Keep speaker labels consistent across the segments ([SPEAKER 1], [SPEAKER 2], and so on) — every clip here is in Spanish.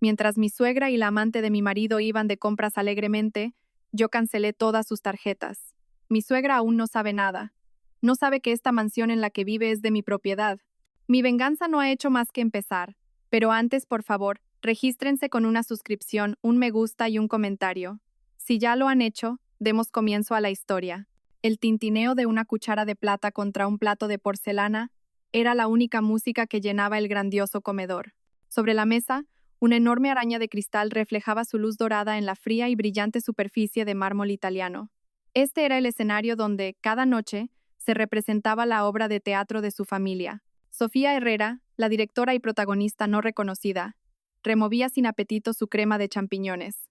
[SPEAKER 1] Mientras mi suegra y la amante de mi marido iban de compras alegremente, yo cancelé todas sus tarjetas. Mi suegra aún no sabe nada. No sabe que esta mansión en la que vive es de mi propiedad. Mi venganza no ha hecho más que empezar. Pero antes, por favor, regístrense con una suscripción, un me gusta y un comentario. Si ya lo han hecho, demos comienzo a la historia. El tintineo de una cuchara de plata contra un plato de porcelana era la única música que llenaba el grandioso comedor. Sobre la mesa, una enorme araña de cristal reflejaba su luz dorada en la fría y brillante superficie de mármol italiano. Este era el escenario donde, cada noche, se representaba la obra de teatro de su familia. Sofía Herrera, la directora y protagonista no reconocida, removía sin apetito su crema de champiñones.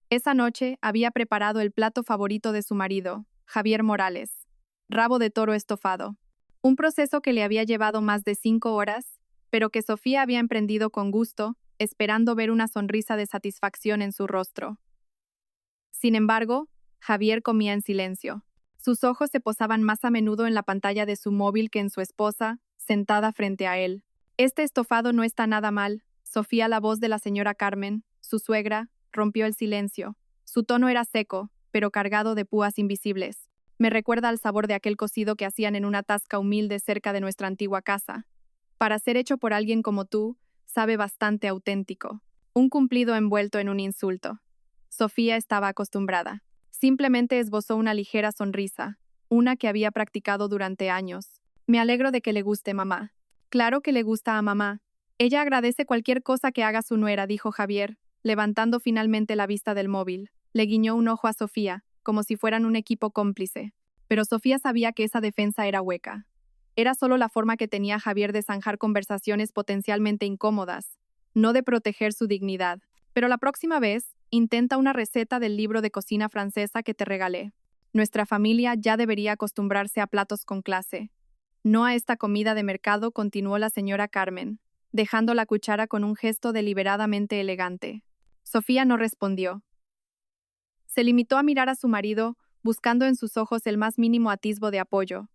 [SPEAKER 1] Esa noche había preparado el plato favorito de su marido, Javier Morales, rabo de toro estofado. Un proceso que le había llevado más de 5 horas, pero que Sofía había emprendido con gusto, esperando ver una sonrisa de satisfacción en su rostro. Sin embargo, Javier comía en silencio. Sus ojos se posaban más a menudo en la pantalla de su móvil que en su esposa, sentada frente a él. Este estofado no está nada mal. Sofía, la voz de la señora Carmen, su suegra, rompió el silencio. Su tono era seco, pero cargado de púas invisibles. Me recuerda al sabor de aquel cocido que hacían en una tasca humilde cerca de nuestra antigua casa. Para ser hecho por alguien como tú, sabe bastante auténtico. Un cumplido envuelto en un insulto. Sofía estaba acostumbrada. Simplemente esbozó una ligera sonrisa, una que había practicado durante años. Me alegro de que le guste mamá. Claro que le gusta a mamá. Ella agradece cualquier cosa que haga su nuera, dijo Javier, levantando finalmente la vista del móvil. Le guiñó un ojo a Sofía, como si fueran un equipo cómplice. Pero Sofía sabía que esa defensa era hueca. Era solo la forma que tenía Javier de zanjar conversaciones potencialmente incómodas, no de proteger su dignidad. Pero la próxima vez, intenta una receta del libro de cocina francesa que te regalé. Nuestra familia ya debería acostumbrarse a platos con clase. No a esta comida de mercado, continuó la señora Carmen, dejando la cuchara con un gesto deliberadamente elegante. Sofía no respondió. Se limitó a mirar a su marido, buscando en sus ojos el más mínimo atisbo de apoyo.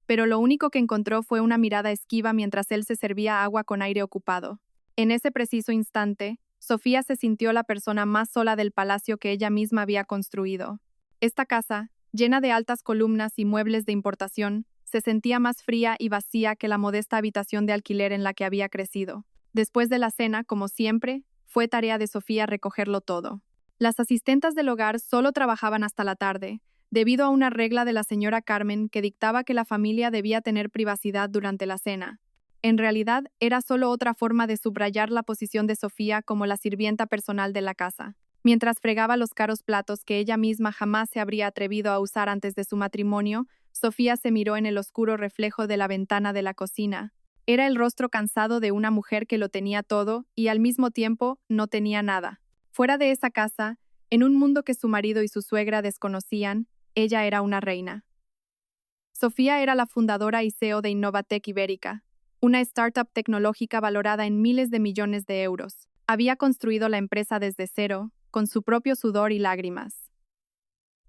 [SPEAKER 1] Pero lo único que encontró fue una mirada esquiva mientras él se servía agua con aire ocupado. En ese preciso instante, Sofía se sintió la persona más sola del palacio que ella misma había construido. Esta casa, llena de altas columnas y muebles de importación, se sentía más fría y vacía que la modesta habitación de alquiler en la que había crecido. Después de la cena, como siempre, fue tarea de Sofía recogerlo todo. Las asistentas del hogar solo trabajaban hasta la tarde, debido a una regla de la señora Carmen que dictaba que la familia debía tener privacidad durante la cena. En realidad, era solo otra forma de subrayar la posición de Sofía como la sirvienta personal de la casa. Mientras fregaba los caros platos que ella misma jamás se habría atrevido a usar antes de su matrimonio, Sofía se miró en el oscuro reflejo de la ventana de la cocina. Era el rostro cansado de una mujer que lo tenía todo y al mismo tiempo no tenía nada. Fuera de esa casa, en un mundo que su marido y su suegra desconocían, ella era una reina. Sofía era la fundadora y CEO de Innovatec Ibérica, una startup tecnológica valorada en miles de millones de euros. Había construido la empresa desde cero, con su propio sudor y lágrimas.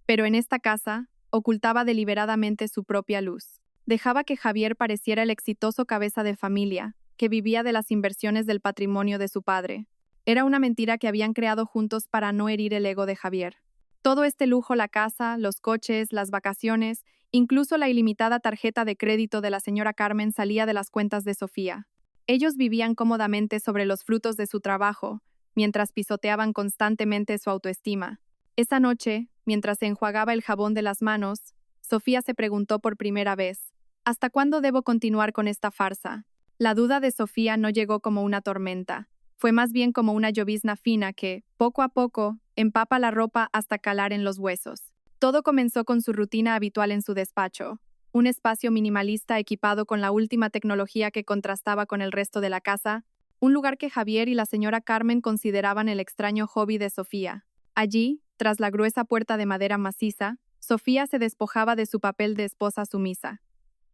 [SPEAKER 1] Pero en esta casa, ocultaba deliberadamente su propia luz. Dejaba que Javier pareciera el exitoso cabeza de familia, que vivía de las inversiones del patrimonio de su padre. Era una mentira que habían creado juntos para no herir el ego de Javier. Todo este lujo, la casa, los coches, las vacaciones, incluso la ilimitada tarjeta de crédito de la señora Carmen salía de las cuentas de Sofía. Ellos vivían cómodamente sobre los frutos de su trabajo, mientras pisoteaban constantemente su autoestima. Esa noche, mientras se enjuagaba el jabón de las manos, Sofía se preguntó por primera vez, ¿hasta cuándo debo continuar con esta farsa? La duda de Sofía no llegó como una tormenta. Fue más bien como una llovizna fina que, poco a poco, empapa la ropa hasta calar en los huesos. Todo comenzó con su rutina habitual en su despacho, un espacio minimalista equipado con la última tecnología que contrastaba con el resto de la casa, un lugar que Javier y la señora Carmen consideraban el extraño hobby de Sofía. Allí, tras la gruesa puerta de madera maciza, Sofía se despojaba de su papel de esposa sumisa.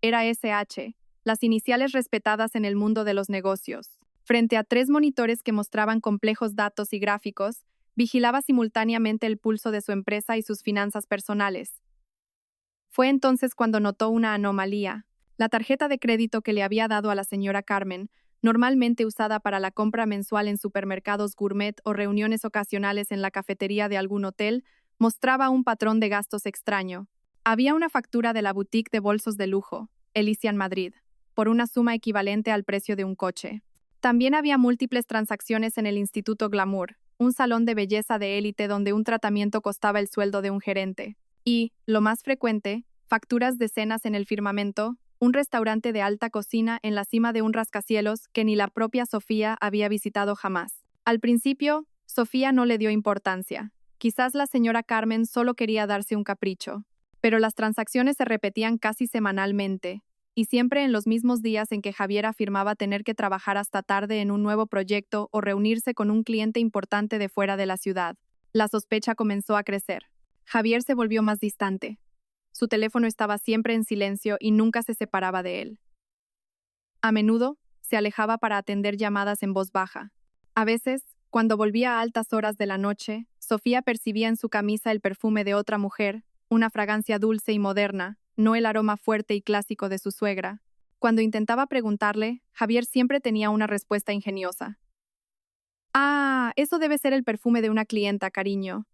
[SPEAKER 1] Era SH, las iniciales respetadas en el mundo de los negocios. Frente a 3 monitores que mostraban complejos datos y gráficos, vigilaba simultáneamente el pulso de su empresa y sus finanzas personales. Fue entonces cuando notó una anomalía. La tarjeta de crédito que le había dado a la señora Carmen normalmente usada para la compra mensual en supermercados gourmet o reuniones ocasionales en la cafetería de algún hotel, mostraba un patrón de gastos extraño. Había una factura de la boutique de bolsos de lujo, Elysian Madrid, por una suma equivalente al precio de un coche. También había múltiples transacciones en el Instituto Glamour, un salón de belleza de élite donde un tratamiento costaba el sueldo de un gerente. Y, lo más frecuente, facturas de cenas en el firmamento, un restaurante de alta cocina en la cima de un rascacielos que ni la propia Sofía había visitado jamás. Al principio, Sofía no le dio importancia. Quizás la señora Carmen solo quería darse un capricho. Pero las transacciones se repetían casi semanalmente, y siempre en los mismos días en que Javier afirmaba tener que trabajar hasta tarde en un nuevo proyecto o reunirse con un cliente importante de fuera de la ciudad. La sospecha comenzó a crecer. Javier se volvió más distante. Su teléfono estaba siempre en silencio y nunca se separaba de él. A menudo, se alejaba para atender llamadas en voz baja. A veces, cuando volvía a altas horas de la noche, Sofía percibía en su camisa el perfume de otra mujer, una fragancia dulce y moderna, no el aroma fuerte y clásico de su suegra. Cuando intentaba preguntarle, Javier siempre tenía una respuesta ingeniosa. «Ah, eso debe ser el perfume de una clienta, cariño.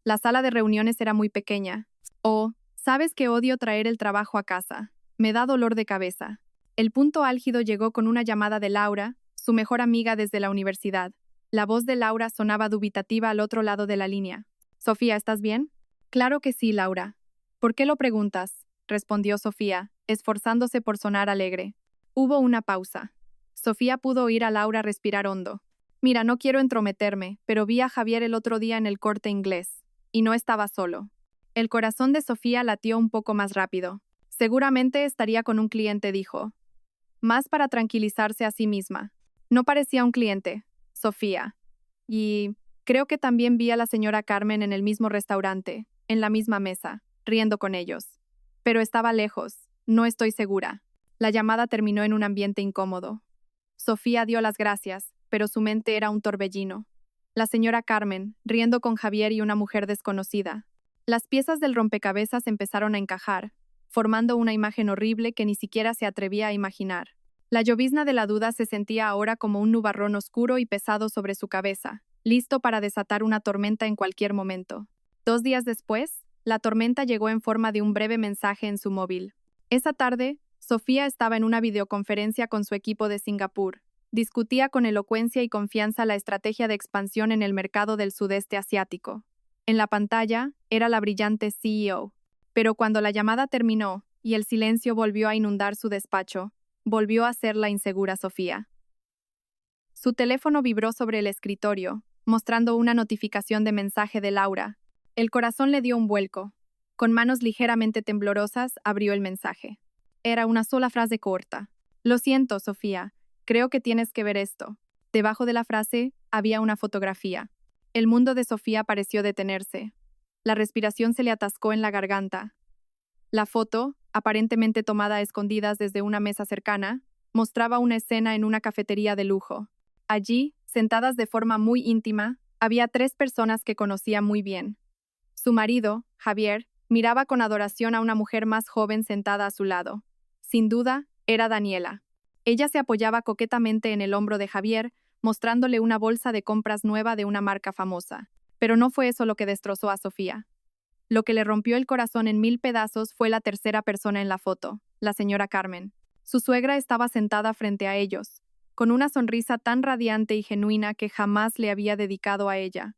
[SPEAKER 1] La sala de reuniones era muy pequeña. O, sabes que odio traer el trabajo a casa. Me da dolor de cabeza». El punto álgido llegó con una llamada de Laura, su mejor amiga desde la universidad. La voz de Laura sonaba dubitativa al otro lado de la línea. «Sofía, ¿estás bien?» «Claro que sí, Laura». «¿Por qué lo preguntas?», respondió Sofía, esforzándose por sonar alegre. Hubo una pausa. Sofía pudo oír a Laura respirar hondo. «Mira, no quiero entrometerme, pero vi a Javier el otro día en el Corte Inglés. Y no estaba solo». El corazón de Sofía latió un poco más rápido. Seguramente estaría con un cliente, dijo. Más para tranquilizarse a sí misma. No parecía un cliente, Sofía. Y creo que también vi a la señora Carmen en el mismo restaurante, en la misma mesa, riendo con ellos. Pero estaba lejos, no estoy segura. La llamada terminó en un ambiente incómodo. Sofía dio las gracias, pero su mente era un torbellino. La señora Carmen, riendo con Javier y una mujer desconocida. Las piezas del rompecabezas empezaron a encajar, formando una imagen horrible que ni siquiera se atrevía a imaginar. La llovizna de la duda se sentía ahora como un nubarrón oscuro y pesado sobre su cabeza, listo para desatar una tormenta en cualquier momento. 2 días después, la tormenta llegó en forma de un breve mensaje en su móvil. Esa tarde, Sofía estaba en una videoconferencia con su equipo de Singapur. Discutía con elocuencia y confianza la estrategia de expansión en el mercado del sudeste asiático. En la pantalla, era la brillante CEO. Pero cuando la llamada terminó y el silencio volvió a inundar su despacho, volvió a ser la insegura Sofía. Su teléfono vibró sobre el escritorio, mostrando una notificación de mensaje de Laura. El corazón le dio un vuelco. Con manos ligeramente temblorosas, abrió el mensaje. Era una sola frase corta. «Lo siento, Sofía. Creo que tienes que ver esto». Debajo de la frase, había una fotografía. El mundo de Sofía pareció detenerse. La respiración se le atascó en la garganta. La foto, aparentemente tomada a escondidas desde una mesa cercana, mostraba una escena en una cafetería de lujo. Allí, sentadas de forma muy íntima, había 3 personas que conocía muy bien. Su marido, Javier, miraba con adoración a una mujer más joven sentada a su lado. Sin duda, era Daniela. Ella se apoyaba coquetamente en el hombro de Javier, mostrándole una bolsa de compras nueva de una marca famosa. Pero no fue eso lo que destrozó a Sofía. Lo que le rompió el corazón en 1000 pedazos fue la tercera persona en la foto, la señora Carmen. Su suegra estaba sentada frente a ellos, con una sonrisa tan radiante y genuina que jamás le había dedicado a ella.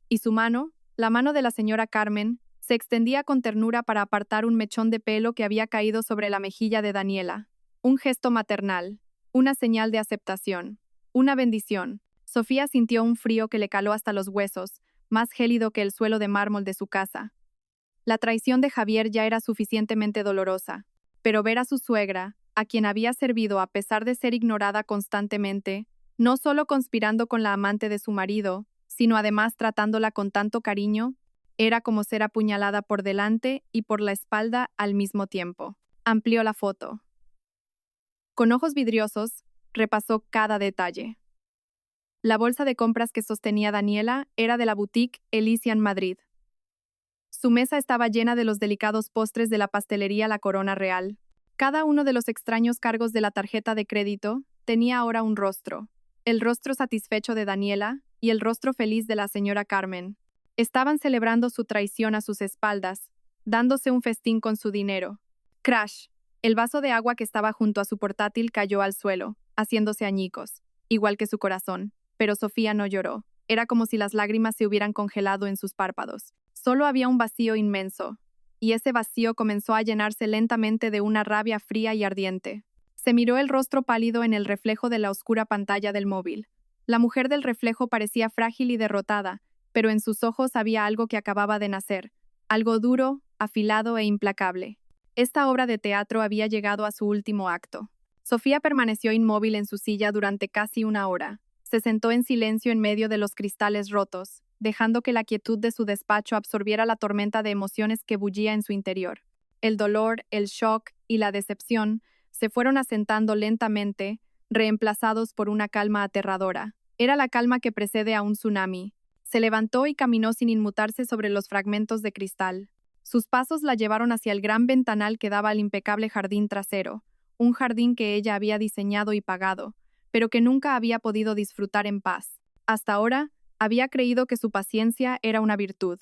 [SPEAKER 1] Y su mano, la mano de la señora Carmen, se extendía con ternura para apartar un mechón de pelo que había caído sobre la mejilla de Daniela. Un gesto maternal, una señal de aceptación, una bendición. Sofía sintió un frío que le caló hasta los huesos, más gélido que el suelo de mármol de su casa. La traición de Javier ya era suficientemente dolorosa, pero ver a su suegra, a quien había servido a pesar de ser ignorada constantemente, no solo conspirando con la amante de su marido, sino además tratándola con tanto cariño, era como ser apuñalada por delante y por la espalda al mismo tiempo. Amplió la foto. Con ojos vidriosos, repasó cada detalle. La bolsa de compras que sostenía Daniela era de la boutique Elysian Madrid. Su mesa estaba llena de los delicados postres de la pastelería La Corona Real. Cada uno de los extraños cargos de la tarjeta de crédito, tenía ahora un rostro. El rostro satisfecho de Daniela y el rostro feliz de la señora Carmen. Estaban celebrando su traición a sus espaldas, dándose un festín con su dinero. Crash. El vaso de agua que estaba junto a su portátil cayó al suelo, haciéndose añicos, igual que su corazón. Pero Sofía no lloró. Era como si las lágrimas se hubieran congelado en sus párpados. Solo había un vacío inmenso, y ese vacío comenzó a llenarse lentamente de una rabia fría y ardiente. Se miró el rostro pálido en el reflejo de la oscura pantalla del móvil. La mujer del reflejo parecía frágil y derrotada, pero en sus ojos había algo que acababa de nacer, algo duro, afilado e implacable. Esta obra de teatro había llegado a su último acto. Sofía permaneció inmóvil en su silla durante casi una hora. Se sentó en silencio en medio de los cristales rotos, dejando que la quietud de su despacho absorbiera la tormenta de emociones que bullía en su interior. El dolor, el shock y la decepción se fueron asentando lentamente, reemplazados por una calma aterradora. Era la calma que precede a un tsunami. Se levantó y caminó sin inmutarse sobre los fragmentos de cristal. Sus pasos la llevaron hacia el gran ventanal que daba al impecable jardín trasero, un jardín que ella había diseñado y pagado, pero que nunca había podido disfrutar en paz. Hasta ahora, había creído que su paciencia era una virtud.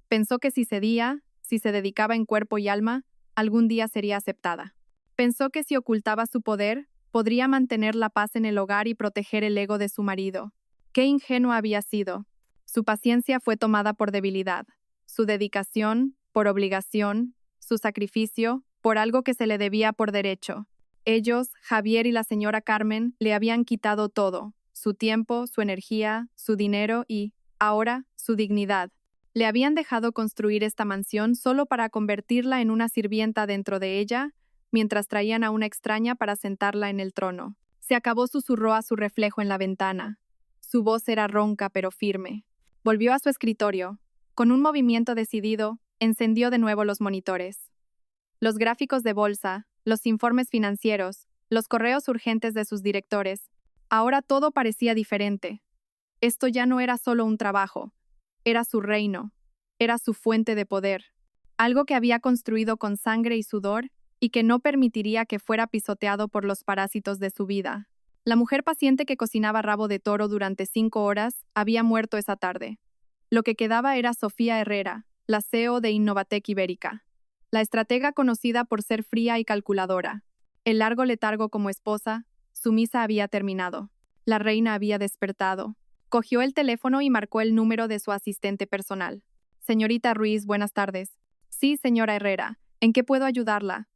[SPEAKER 1] Pensó que si cedía, si se dedicaba en cuerpo y alma, algún día sería aceptada. Pensó que si ocultaba su poder, podría mantener la paz en el hogar y proteger el ego de su marido. Qué ingenua había sido. Su paciencia fue tomada por debilidad, su dedicación, por obligación, su sacrificio, por algo que se le debía por derecho. Ellos, Javier y la señora Carmen, le habían quitado todo, su tiempo, su energía, su dinero y, ahora, su dignidad. Le habían dejado construir esta mansión solo para convertirla en una sirvienta dentro de ella, mientras traían a una extraña para sentarla en el trono. Se acabó, susurró a su reflejo en la ventana. Su voz era ronca pero firme. Volvió a su escritorio. Con un movimiento decidido, encendió de nuevo los monitores. Los gráficos de bolsa, los informes financieros, los correos urgentes de sus directores. Ahora todo parecía diferente. Esto ya no era solo un trabajo. Era su reino. Era su fuente de poder. Algo que había construido con sangre y sudor y que no permitiría que fuera pisoteado por los parásitos de su vida. La mujer paciente que cocinaba rabo de toro durante 5 horas había muerto esa tarde. Lo que quedaba era Sofía Herrera, la CEO de Innovatec Ibérica. La estratega conocida por ser fría y calculadora. El largo letargo como esposa, su misa había terminado. La reina había despertado. Cogió el teléfono y marcó el número de su asistente personal. Señorita Ruiz, buenas tardes. Sí, señora Herrera. ¿En qué puedo ayudarla?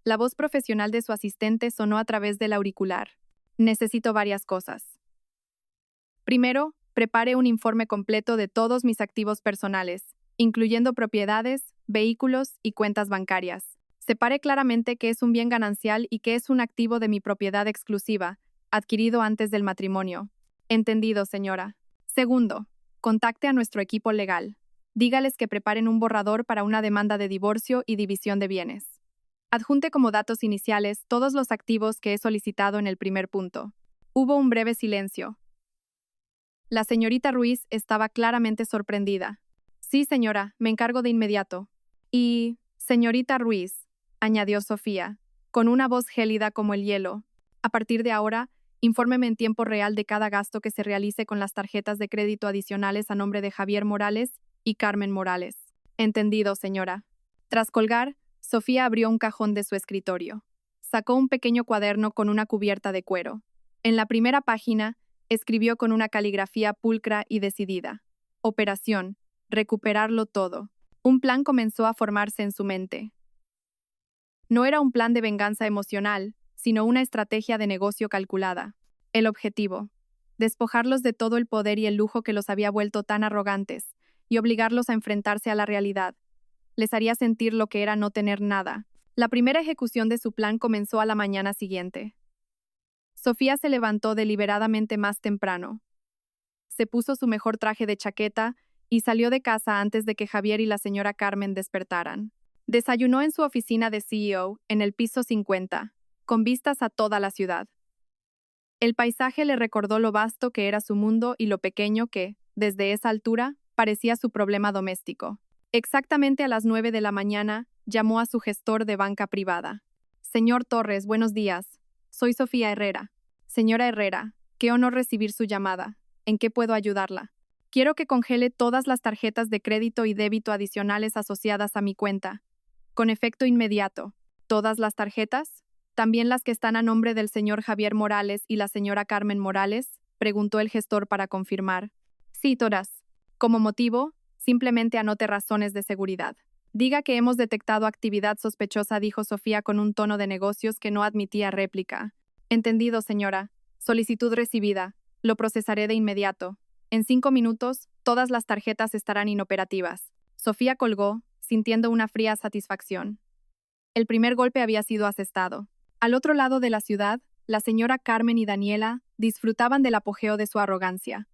[SPEAKER 1] La voz profesional de su asistente sonó a través del auricular. Necesito varias cosas. Primero, prepare un informe completo de todos mis activos personales, incluyendo propiedades, vehículos y cuentas bancarias. Separe claramente qué es un bien ganancial y qué es un activo de mi propiedad exclusiva, adquirido antes del matrimonio. Entendido, señora. Segundo, contacte a nuestro equipo legal. Dígales que preparen un borrador para una demanda de divorcio y división de bienes. Adjunte como datos iniciales todos los activos que he solicitado en el primer punto. Hubo un breve silencio. La señorita Ruiz estaba claramente sorprendida. Sí, señora, me encargo de inmediato. Y, señorita Ruiz, añadió Sofía, con una voz gélida como el hielo, a partir de ahora, infórmeme en tiempo real de cada gasto que se realice con las tarjetas de crédito adicionales a nombre de Javier Morales y Carmen Morales. Entendido, señora. Tras colgar, Sofía abrió un cajón de su escritorio. Sacó un pequeño cuaderno con una cubierta de cuero. En la primera página, escribió con una caligrafía pulcra y decidida. Operación. Recuperarlo todo. Un plan comenzó a formarse en su mente. No era un plan de venganza emocional, sino una estrategia de negocio calculada. El objetivo: despojarlos de todo el poder y el lujo que los había vuelto tan arrogantes, y obligarlos a enfrentarse a la realidad. Les haría sentir lo que era no tener nada. La primera ejecución de su plan comenzó a la mañana siguiente. Sofía se levantó deliberadamente más temprano. Se puso su mejor traje de chaqueta y salió de casa antes de que Javier y la señora Carmen despertaran. Desayunó en su oficina de CEO, en el piso 50, con vistas a toda la ciudad. El paisaje le recordó lo vasto que era su mundo y lo pequeño que, desde esa altura, parecía su problema doméstico. Exactamente a las 9 de la mañana, llamó a su gestor de banca privada. Señor Torres, buenos días. Soy Sofía Herrera. Señora Herrera, qué honor recibir su llamada. ¿En qué puedo ayudarla? Quiero que congele todas las tarjetas de crédito y débito adicionales asociadas a mi cuenta. Con efecto inmediato. ¿Todas las tarjetas? ¿También las que están a nombre del señor Javier Morales y la señora Carmen Morales? Preguntó el gestor para confirmar. Sí, todas. Como motivo, simplemente anote razones de seguridad. Diga que hemos detectado actividad sospechosa, dijo Sofía con un tono de negocios que no admitía réplica. Entendido, señora. Solicitud recibida. Lo procesaré de inmediato. En 5 minutos, todas las tarjetas estarán inoperativas. Sofía colgó, sintiendo una fría satisfacción. El primer golpe había sido asestado. Al otro lado de la ciudad, la señora Carmen y Daniela disfrutaban del apogeo de su arrogancia.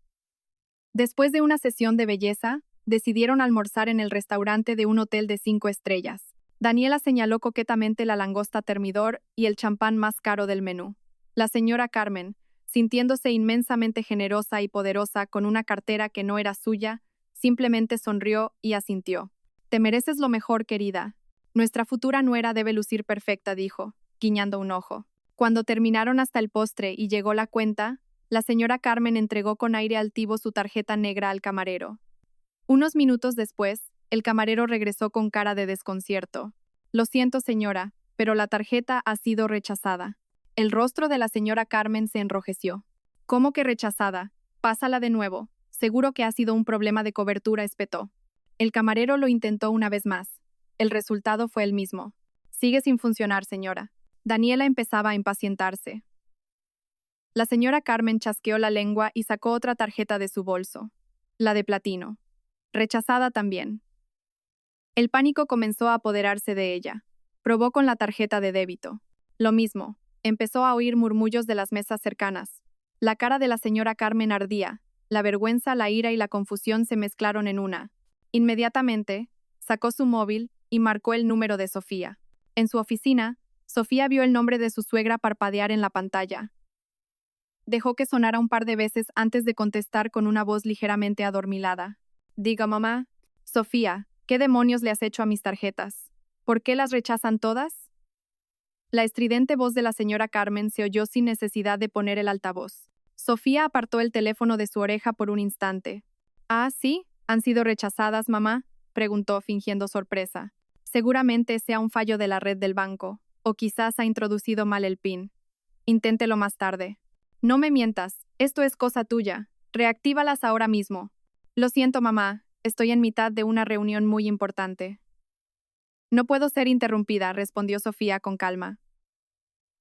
[SPEAKER 1] Después de una sesión de belleza, decidieron almorzar en el restaurante de un hotel de 5 estrellas. Daniela señaló coquetamente la langosta termidor y el champán más caro del menú. La señora Carmen, sintiéndose inmensamente generosa y poderosa con una cartera que no era suya, simplemente sonrió y asintió. Te mereces lo mejor, querida. Nuestra futura nuera debe lucir perfecta, dijo, guiñando un ojo. Cuando terminaron hasta el postre y llegó la cuenta, la señora Carmen entregó con aire altivo su tarjeta negra al camarero. Unos minutos después, el camarero regresó con cara de desconcierto. Lo siento, señora, pero la tarjeta ha sido rechazada. El rostro de la señora Carmen se enrojeció. ¿Cómo que rechazada? Pásala de nuevo. Seguro que ha sido un problema de cobertura, espetó. El camarero lo intentó una vez más. El resultado fue el mismo. Sigue sin funcionar, señora. Daniela empezaba a impacientarse. La señora Carmen chasqueó la lengua y sacó otra tarjeta de su bolso. La de platino. Rechazada también. El pánico comenzó a apoderarse de ella. Probó con la tarjeta de débito. Lo mismo. Empezó a oír murmullos de las mesas cercanas. La cara de la señora Carmen ardía. La vergüenza, la ira y la confusión se mezclaron en una. Inmediatamente, sacó su móvil y marcó el número de Sofía. En su oficina, Sofía vio el nombre de su suegra parpadear en la pantalla. Dejó que sonara un par de veces antes de contestar con una voz ligeramente adormilada. Diga, mamá. Sofía, ¿qué demonios le has hecho a mis tarjetas? ¿Por qué las rechazan todas? La estridente voz de la señora Carmen se oyó sin necesidad de poner el altavoz. Sofía apartó el teléfono de su oreja por un instante. «Ah, ¿sí? ¿Han sido rechazadas, mamá?», preguntó fingiendo sorpresa. «Seguramente sea un fallo de la red del banco, o quizás ha introducido mal el PIN. Inténtelo más tarde». «No me mientas, esto es cosa tuya. Reactívalas ahora mismo». «Lo siento, mamá, estoy en mitad de una reunión muy importante». «No puedo ser interrumpida», respondió Sofía con calma.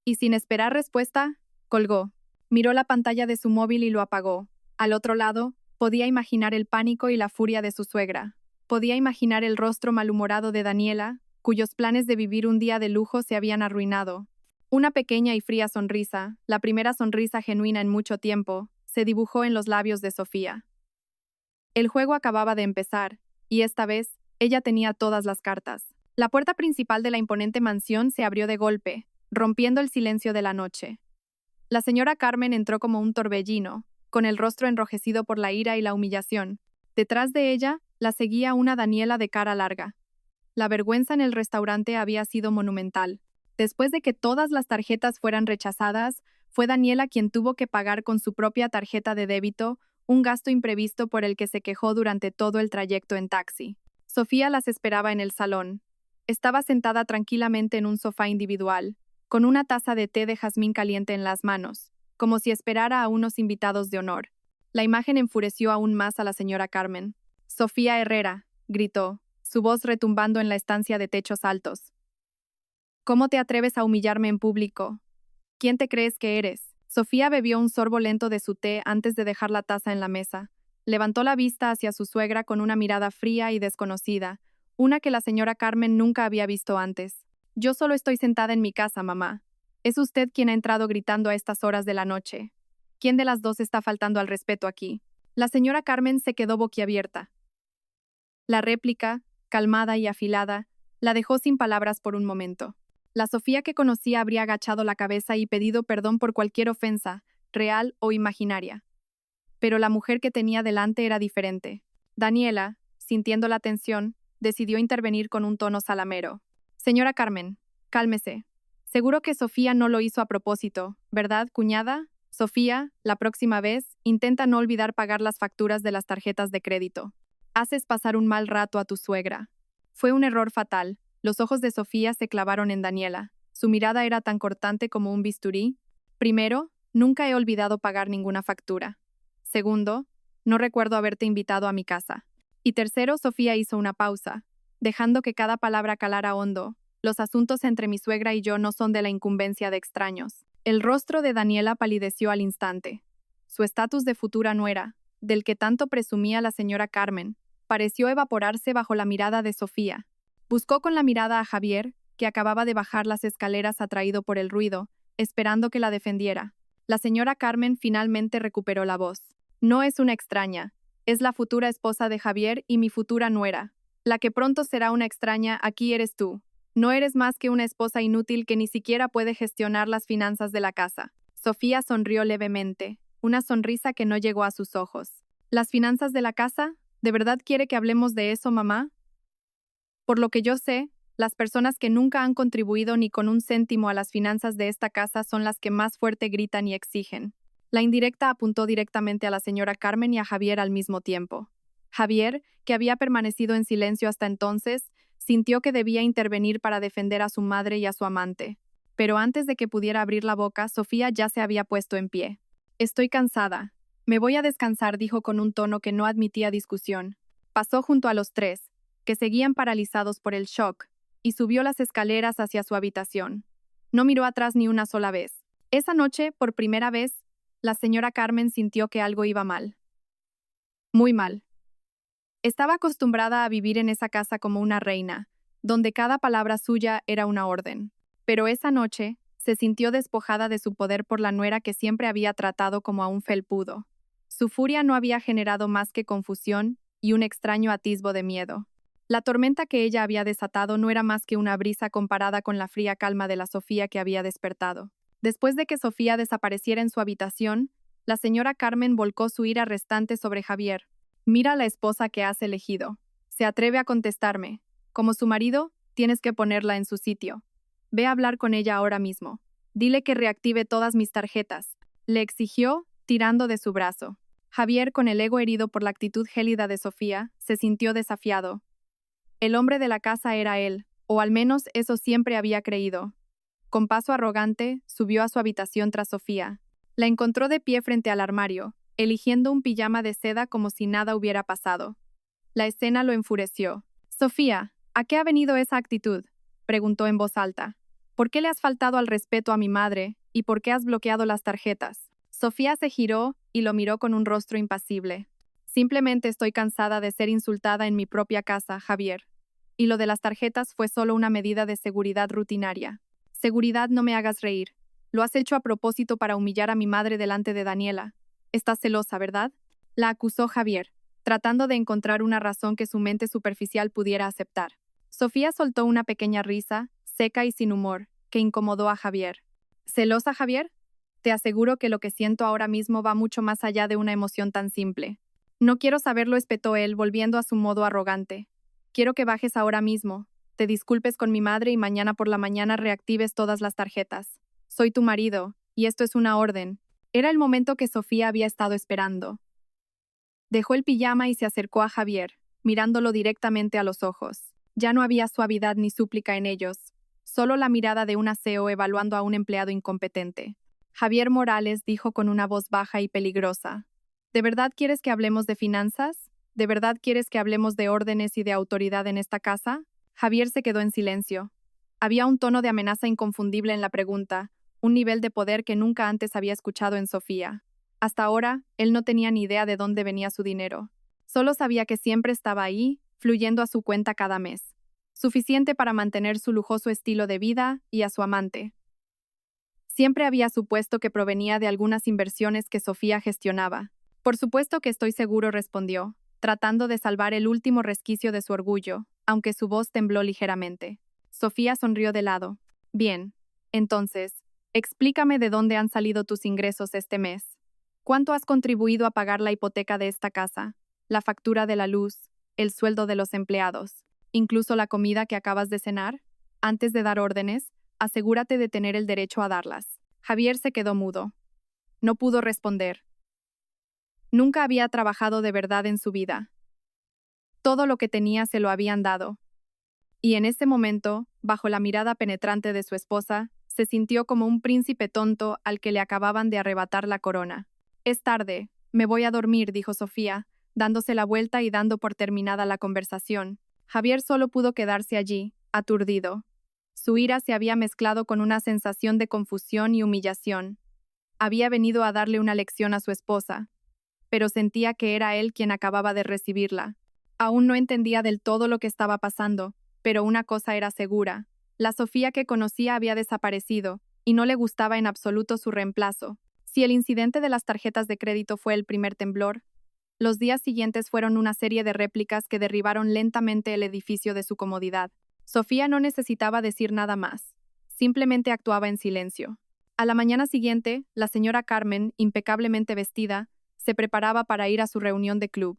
[SPEAKER 1] Y sin esperar respuesta, colgó. Miró la pantalla de su móvil y lo apagó. Al otro lado, podía imaginar el pánico y la furia de su suegra. Podía imaginar el rostro malhumorado de Daniela, cuyos planes de vivir un día de lujo se habían arruinado. Una pequeña y fría sonrisa, la primera sonrisa genuina en mucho tiempo, se dibujó en los labios de Sofía. El juego acababa de empezar, y esta vez, ella tenía todas las cartas. La puerta principal de la imponente mansión se abrió de golpe, rompiendo el silencio de la noche. La señora Carmen entró como un torbellino, con el rostro enrojecido por la ira y la humillación. Detrás de ella, la seguía una Daniela de cara larga. La vergüenza en el restaurante había sido monumental. Después de que todas las tarjetas fueran rechazadas, fue Daniela quien tuvo que pagar con su propia tarjeta de débito un gasto imprevisto por el que se quejó durante todo el trayecto en taxi. Sofía las esperaba en el salón. Estaba sentada tranquilamente en un sofá individual, con una taza de té de jazmín caliente en las manos, como si esperara a unos invitados de honor. La imagen enfureció aún más a la señora Carmen. «Sofía Herrera», gritó, su voz retumbando en la estancia de techos altos. «¿Cómo te atreves a humillarme en público? ¿Quién te crees que eres?». Sofía bebió un sorbo lento de su té antes de dejar la taza en la mesa. Levantó la vista hacia su suegra con una mirada fría y desconocida, una que la señora Carmen nunca había visto antes. «Yo solo estoy sentada en mi casa, mamá. Es usted quien ha entrado gritando a estas horas de la noche. ¿Quién de las dos está faltando al respeto aquí?». La señora Carmen se quedó boquiabierta. La réplica, calmada y afilada, la dejó sin palabras por un momento. La Sofía que conocía habría agachado la cabeza y pedido perdón por cualquier ofensa, real o imaginaria. Pero la mujer que tenía delante era diferente. Daniela, sintiendo la tensión, decidió intervenir con un tono salamero. «Señora Carmen, cálmese. Seguro que Sofía no lo hizo a propósito, ¿verdad, cuñada?». Sofía, la próxima vez, intenta no olvidar pagar las facturas de las tarjetas de crédito. Haces pasar un mal rato a tu suegra. Fue un error fatal. Los ojos de Sofía se clavaron en Daniela. Su mirada era tan cortante como un bisturí. Primero, nunca he olvidado pagar ninguna factura. Segundo, no recuerdo haberte invitado a mi casa. Y tercero, Sofía hizo una pausa, dejando que cada palabra calara hondo. Los asuntos entre mi suegra y yo no son de la incumbencia de extraños. El rostro de Daniela palideció al instante. Su estatus de futura nuera, del que tanto presumía la señora Carmen, pareció evaporarse bajo la mirada de Sofía. Buscó con la mirada a Javier, que acababa de bajar las escaleras atraído por el ruido, esperando que la defendiera. La señora Carmen finalmente recuperó la voz. No es una extraña, es la futura esposa de Javier y mi futura nuera. La que pronto será una extraña, aquí eres tú. No eres más que una esposa inútil que ni siquiera puede gestionar las finanzas de la casa. Sofía sonrió levemente, una sonrisa que no llegó a sus ojos. ¿Las finanzas de la casa? ¿De verdad quiere que hablemos de eso, mamá? Por lo que yo sé, las personas que nunca han contribuido ni con un céntimo a las finanzas de esta casa son las que más fuerte gritan y exigen. La indirecta apuntó directamente a la señora Carmen y a Javier al mismo tiempo. Javier, que había permanecido en silencio hasta entonces, sintió que debía intervenir para defender a su madre y a su amante. Pero antes de que pudiera abrir la boca, Sofía ya se había puesto en pie. Estoy cansada. Me voy a descansar, dijo con un tono que no admitía discusión. Pasó junto a los tres, que seguían paralizados por el shock, y subió las escaleras hacia su habitación. No miró atrás ni una sola vez. Esa noche, por primera vez, la señora Carmen sintió que algo iba mal. Muy mal. Estaba acostumbrada a vivir en esa casa como una reina, donde cada palabra suya era una orden. Pero esa noche, se sintió despojada de su poder por la nuera que siempre había tratado como a un felpudo. Su furia no había generado más que confusión y un extraño atisbo de miedo. La tormenta que ella había desatado no era más que una brisa comparada con la fría calma de la Sofía que había despertado. Después de que Sofía desapareciera en su habitación, la señora Carmen volcó su ira restante sobre Javier. Mira a la esposa que has elegido. Se atreve a contestarme. Como su marido, tienes que ponerla en su sitio. Ve a hablar con ella ahora mismo. Dile que reactive todas mis tarjetas. Le exigió, tirando de su brazo. Javier, con el ego herido por la actitud gélida de Sofía, se sintió desafiado. El hombre de la casa era él, o al menos eso siempre había creído. Con paso arrogante, subió a su habitación tras Sofía. La encontró de pie frente al armario, eligiendo un pijama de seda como si nada hubiera pasado. La escena lo enfureció. Sofía, ¿a qué ha venido esa actitud?, preguntó en voz alta. ¿Por qué le has faltado al respeto a mi madre y por qué has bloqueado las tarjetas? Sofía se giró y lo miró con un rostro impasible. Simplemente estoy cansada de ser insultada en mi propia casa, Javier. Y lo de las tarjetas fue solo una medida de seguridad rutinaria. Seguridad, no me hagas reír. Lo has hecho a propósito para humillar a mi madre delante de Daniela. Estás celosa, ¿verdad? La acusó Javier, tratando de encontrar una razón que su mente superficial pudiera aceptar. Sofía soltó una pequeña risa, seca y sin humor, que incomodó a Javier. ¿Celosa, Javier? Te aseguro que lo que siento ahora mismo va mucho más allá de una emoción tan simple. No quiero saberlo, espetó él, volviendo a su modo arrogante. Quiero que bajes ahora mismo, te disculpes con mi madre y mañana por la mañana reactives todas las tarjetas. Soy tu marido, y esto es una orden. Era el momento que Sofía había estado esperando. Dejó el pijama y se acercó a Javier, mirándolo directamente a los ojos. Ya no había suavidad ni súplica en ellos, solo la mirada de un aseo evaluando a un empleado incompetente. Javier Morales dijo con una voz baja y peligrosa. ¿De verdad quieres que hablemos de finanzas? ¿De verdad quieres que hablemos de órdenes y de autoridad en esta casa? Javier se quedó en silencio. Había un tono de amenaza inconfundible en la pregunta, un nivel de poder que nunca antes había escuchado en Sofía. Hasta ahora, él no tenía ni idea de dónde venía su dinero. Solo sabía que siempre estaba ahí, fluyendo a su cuenta cada mes. Suficiente para mantener su lujoso estilo de vida y a su amante. Siempre había supuesto que provenía de algunas inversiones que Sofía gestionaba. Por supuesto que estoy seguro, respondió, tratando de salvar el último resquicio de su orgullo, aunque su voz tembló ligeramente. Sofía sonrió de lado. Bien. Entonces, explícame de dónde han salido tus ingresos este mes. ¿Cuánto has contribuido a pagar la hipoteca de esta casa, la factura de la luz, el sueldo de los empleados, incluso la comida que acabas de cenar? Antes de dar órdenes, asegúrate de tener el derecho a darlas. Javier se quedó mudo. No pudo responder. Nunca había trabajado de verdad en su vida. Todo lo que tenía se lo habían dado. Y en ese momento, bajo la mirada penetrante de su esposa, se sintió como un príncipe tonto al que le acababan de arrebatar la corona. Es tarde, me voy a dormir, dijo Sofía, dándose la vuelta y dando por terminada la conversación. Javier solo pudo quedarse allí, aturdido. Su ira se había mezclado con una sensación de confusión y humillación. Había venido a darle una lección a su esposa, pero sentía que era él quien acababa de recibirla. Aún no entendía del todo lo que estaba pasando, pero una cosa era segura. La Sofía que conocía había desaparecido, y no le gustaba en absoluto su reemplazo. Si el incidente de las tarjetas de crédito fue el primer temblor, los días siguientes fueron una serie de réplicas que derribaron lentamente el edificio de su comodidad. Sofía no necesitaba decir nada más. Simplemente actuaba en silencio. A la mañana siguiente, la señora Carmen, impecablemente vestida, se preparaba para ir a su reunión de club.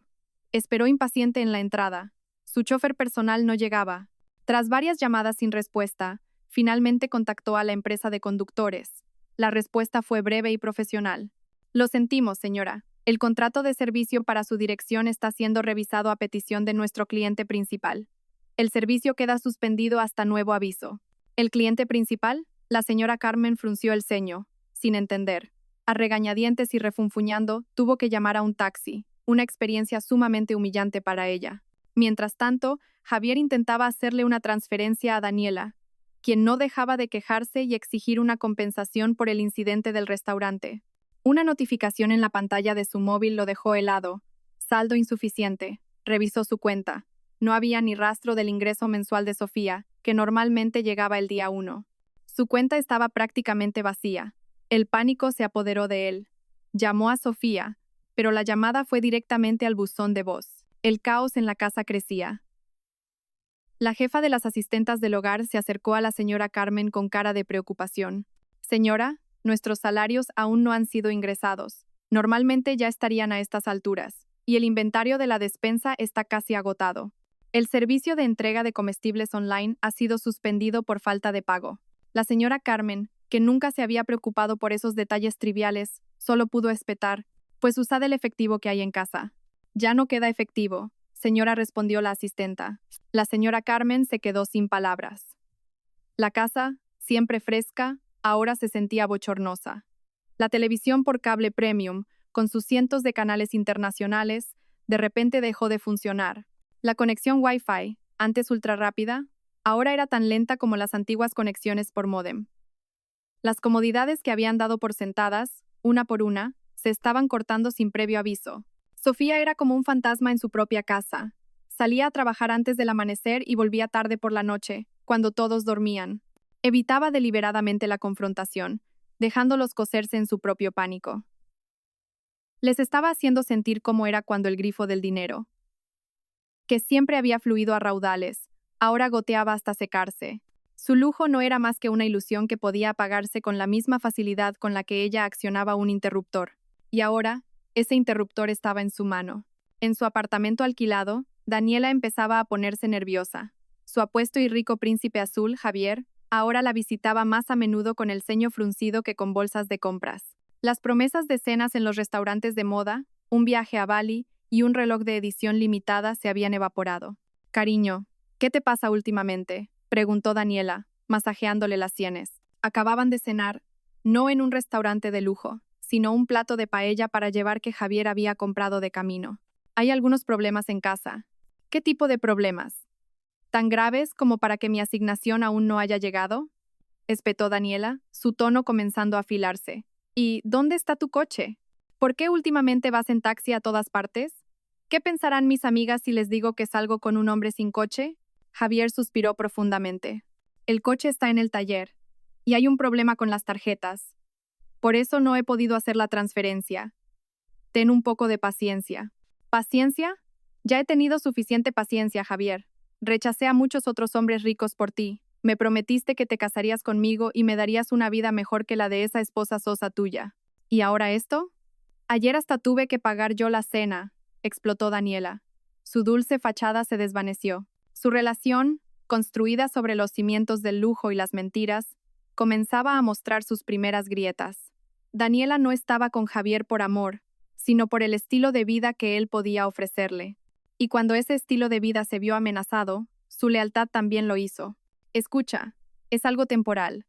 [SPEAKER 1] Esperó impaciente en la entrada. Su chofer personal no llegaba. Tras varias llamadas sin respuesta, finalmente contactó a la empresa de conductores. La respuesta fue breve y profesional. Lo sentimos, señora. El contrato de servicio para su dirección está siendo revisado a petición de nuestro cliente principal. El servicio queda suspendido hasta nuevo aviso. ¿El cliente principal? La señora Carmen frunció el ceño, sin entender. A regañadientes y refunfuñando, tuvo que llamar a un taxi, una experiencia sumamente humillante para ella. Mientras tanto, Javier intentaba hacerle una transferencia a Daniela, quien no dejaba de quejarse y exigir una compensación por el incidente del restaurante. Una notificación en la pantalla de su móvil lo dejó helado. Saldo insuficiente. Revisó su cuenta. No había ni rastro del ingreso mensual de Sofía, que normalmente llegaba el día 1. Su cuenta estaba prácticamente vacía. El pánico se apoderó de él. Llamó a Sofía, pero la llamada fue directamente al buzón de voz. El caos en la casa crecía. La jefa de las asistentas del hogar se acercó a la señora Carmen con cara de preocupación. Señora, nuestros salarios aún no han sido ingresados. Normalmente ya estarían a estas alturas, y el inventario de la despensa está casi agotado. El servicio de entrega de comestibles online ha sido suspendido por falta de pago. La señora Carmen, que nunca se había preocupado por esos detalles triviales, solo pudo espetar, pues usad el efectivo que hay en casa. Ya no queda efectivo, señora, respondió la asistenta. La señora Carmen se quedó sin palabras. La casa, siempre fresca, ahora se sentía bochornosa. La televisión por cable premium, con sus cientos de canales internacionales, de repente dejó de funcionar. La conexión Wi-Fi, antes ultra rápida, ahora era tan lenta como las antiguas conexiones por módem. Las comodidades que habían dado por sentadas, una por una, se estaban cortando sin previo aviso. Sofía era como un fantasma en su propia casa. Salía a trabajar antes del amanecer y volvía tarde por la noche, cuando todos dormían. Evitaba deliberadamente la confrontación, dejándolos coserse en su propio pánico. Les estaba haciendo sentir cómo era cuando el grifo del dinero, que siempre había fluido a raudales, ahora goteaba hasta secarse. Su lujo no era más que una ilusión que podía apagarse con la misma facilidad con la que ella accionaba un interruptor. Y ahora, ese interruptor estaba en su mano. En su apartamento alquilado, Daniela empezaba a ponerse nerviosa. Su apuesto y rico príncipe azul, Javier, ahora la visitaba más a menudo con el ceño fruncido que con bolsas de compras. Las promesas de cenas en los restaurantes de moda, un viaje a Bali y un reloj de edición limitada se habían evaporado. «Cariño, ¿qué te pasa últimamente?», preguntó Daniela, masajeándole las sienes. Acababan de cenar, no en un restaurante de lujo, sino un plato de paella para llevar que Javier había comprado de camino. «Hay algunos problemas en casa». «¿Qué tipo de problemas? ¿Tan graves como para que mi asignación aún no haya llegado?», espetó Daniela, su tono comenzando a afilarse. «¿Y dónde está tu coche? ¿Por qué últimamente vas en taxi a todas partes? ¿Qué pensarán mis amigas si les digo que salgo con un hombre sin coche?». Javier suspiró profundamente. «El coche está en el taller, y hay un problema con las tarjetas. Por eso no he podido hacer la transferencia. Ten un poco de paciencia». «¿Paciencia? Ya he tenido suficiente paciencia, Javier. Rechacé a muchos otros hombres ricos por ti. Me prometiste que te casarías conmigo y me darías una vida mejor que la de esa esposa sosa tuya. ¿Y ahora esto? Ayer hasta tuve que pagar yo la cena», explotó Daniela. Su dulce fachada se desvaneció. Su relación, construida sobre los cimientos del lujo y las mentiras, comenzaba a mostrar sus primeras grietas. Daniela no estaba con Javier por amor, sino por el estilo de vida que él podía ofrecerle. Y cuando ese estilo de vida se vio amenazado, su lealtad también lo hizo. Escucha, es algo temporal.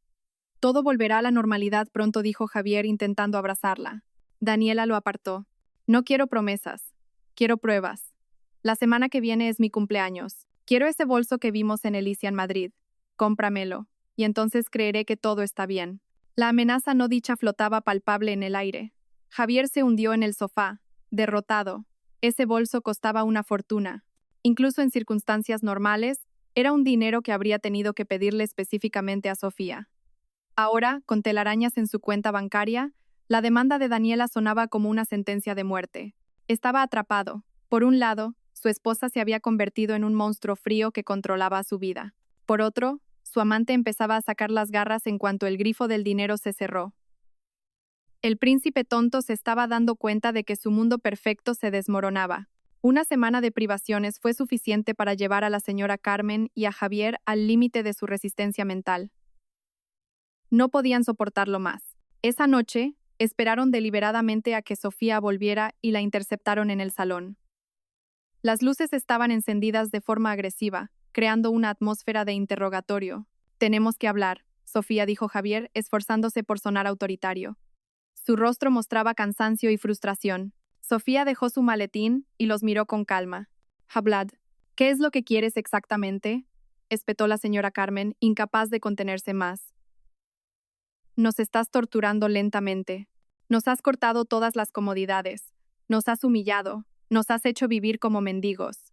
[SPEAKER 1] Todo volverá a la normalidad pronto, dijo Javier intentando abrazarla. Daniela lo apartó. No quiero promesas. Quiero pruebas. La semana que viene es mi cumpleaños. Quiero ese bolso que vimos en Elysian Madrid. Cómpramelo, y entonces creeré que todo está bien. La amenaza no dicha flotaba palpable en el aire. Javier se hundió en el sofá, derrotado. Ese bolso costaba una fortuna. Incluso en circunstancias normales, era un dinero que habría tenido que pedirle específicamente a Sofía. Ahora, con telarañas en su cuenta bancaria, la demanda de Daniela sonaba como una sentencia de muerte. Estaba atrapado. Por un lado, su esposa se había convertido en un monstruo frío que controlaba su vida. Por otro, su amante empezaba a sacar las garras en cuanto el grifo del dinero se cerró. El príncipe tonto se estaba dando cuenta de que su mundo perfecto se desmoronaba. Una semana de privaciones fue suficiente para llevar a la señora Carmen y a Javier al límite de su resistencia mental. No podían soportarlo más. Esa noche, esperaron deliberadamente a que Sofía volviera y la interceptaron en el salón. Las luces estaban encendidas de forma agresiva, creando una atmósfera de interrogatorio. Tenemos que hablar, Sofía, dijo Javier, esforzándose por sonar autoritario. Su rostro mostraba cansancio y frustración. Sofía dejó su maletín y los miró con calma. Hablad. ¿Qué es lo que quieres exactamente?, espetó la señora Carmen, incapaz de contenerse más. Nos estás torturando lentamente. Nos has cortado todas las comodidades. Nos has humillado. Nos has hecho vivir como mendigos.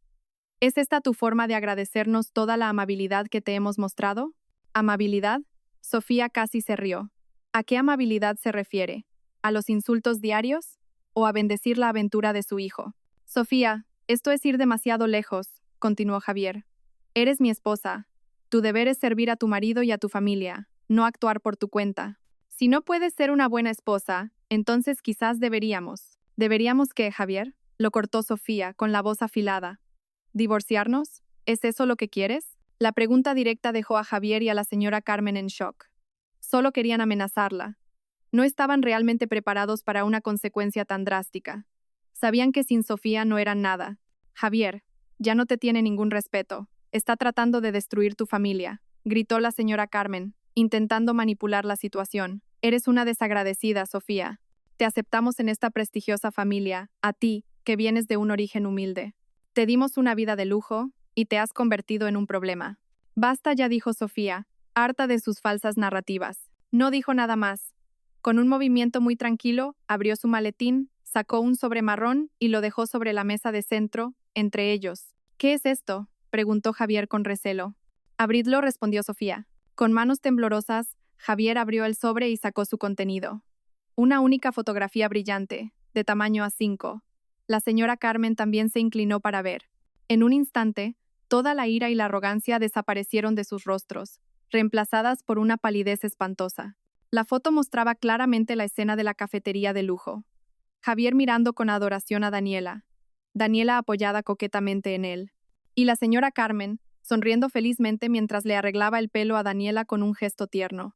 [SPEAKER 1] ¿Es esta tu forma de agradecernos toda la amabilidad que te hemos mostrado? ¿Amabilidad? Sofía casi se rió. ¿A qué amabilidad se refiere? ¿A los insultos diarios? ¿O a bendecir la aventura de su hijo? Sofía, esto es ir demasiado lejos, continuó Javier. Eres mi esposa. Tu deber es servir a tu marido y a tu familia, no actuar por tu cuenta. Si no puedes ser una buena esposa, entonces quizás deberíamos. ¿Deberíamos qué, Javier? Lo cortó Sofía, con la voz afilada. ¿Divorciarnos? ¿Es eso lo que quieres? La pregunta directa dejó a Javier y a la señora Carmen en shock. Solo querían amenazarla. No estaban realmente preparados para una consecuencia tan drástica. Sabían que sin Sofía no eran nada. Javier, ya no te tiene ningún respeto. Está tratando de destruir tu familia, gritó la señora Carmen, intentando manipular la situación. Eres una desagradecida, Sofía. Te aceptamos en esta prestigiosa familia, a ti, que vienes de un origen humilde. Te dimos una vida de lujo, y te has convertido en un problema. Basta ya, dijo Sofía, harta de sus falsas narrativas. No dijo nada más. Con un movimiento muy tranquilo, abrió su maletín, sacó un sobre marrón y lo dejó sobre la mesa de centro, entre ellos. ¿Qué es esto?, preguntó Javier con recelo. Abridlo, respondió Sofía. Con manos temblorosas, Javier abrió el sobre y sacó su contenido. Una única fotografía brillante, de tamaño A5. La señora Carmen también se inclinó para ver. En un instante, toda la ira y la arrogancia desaparecieron de sus rostros, reemplazadas por una palidez espantosa. La foto mostraba claramente la escena de la cafetería de lujo. Javier mirando con adoración a Daniela. Daniela apoyada coquetamente en él. Y la señora Carmen, sonriendo felizmente mientras le arreglaba el pelo a Daniela con un gesto tierno.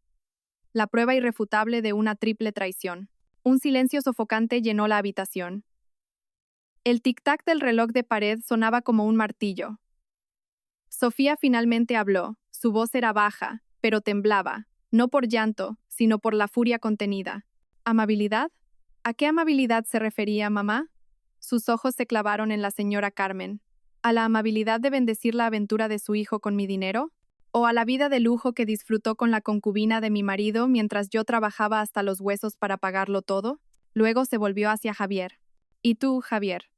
[SPEAKER 1] La prueba irrefutable de una triple traición. Un silencio sofocante llenó la habitación. El tic-tac del reloj de pared sonaba como un martillo. Sofía finalmente habló. Su voz era baja, pero temblaba, no por llanto, sino por la furia contenida. ¿Amabilidad? ¿A qué amabilidad se refería, mamá? Sus ojos se clavaron en la señora Carmen. ¿A la amabilidad de bendecir la aventura de su hijo con mi dinero? ¿O a la vida de lujo que disfrutó con la concubina de mi marido mientras yo trabajaba hasta los huesos para pagarlo todo? Luego se volvió hacia Javier. ¿Y tú, Javier?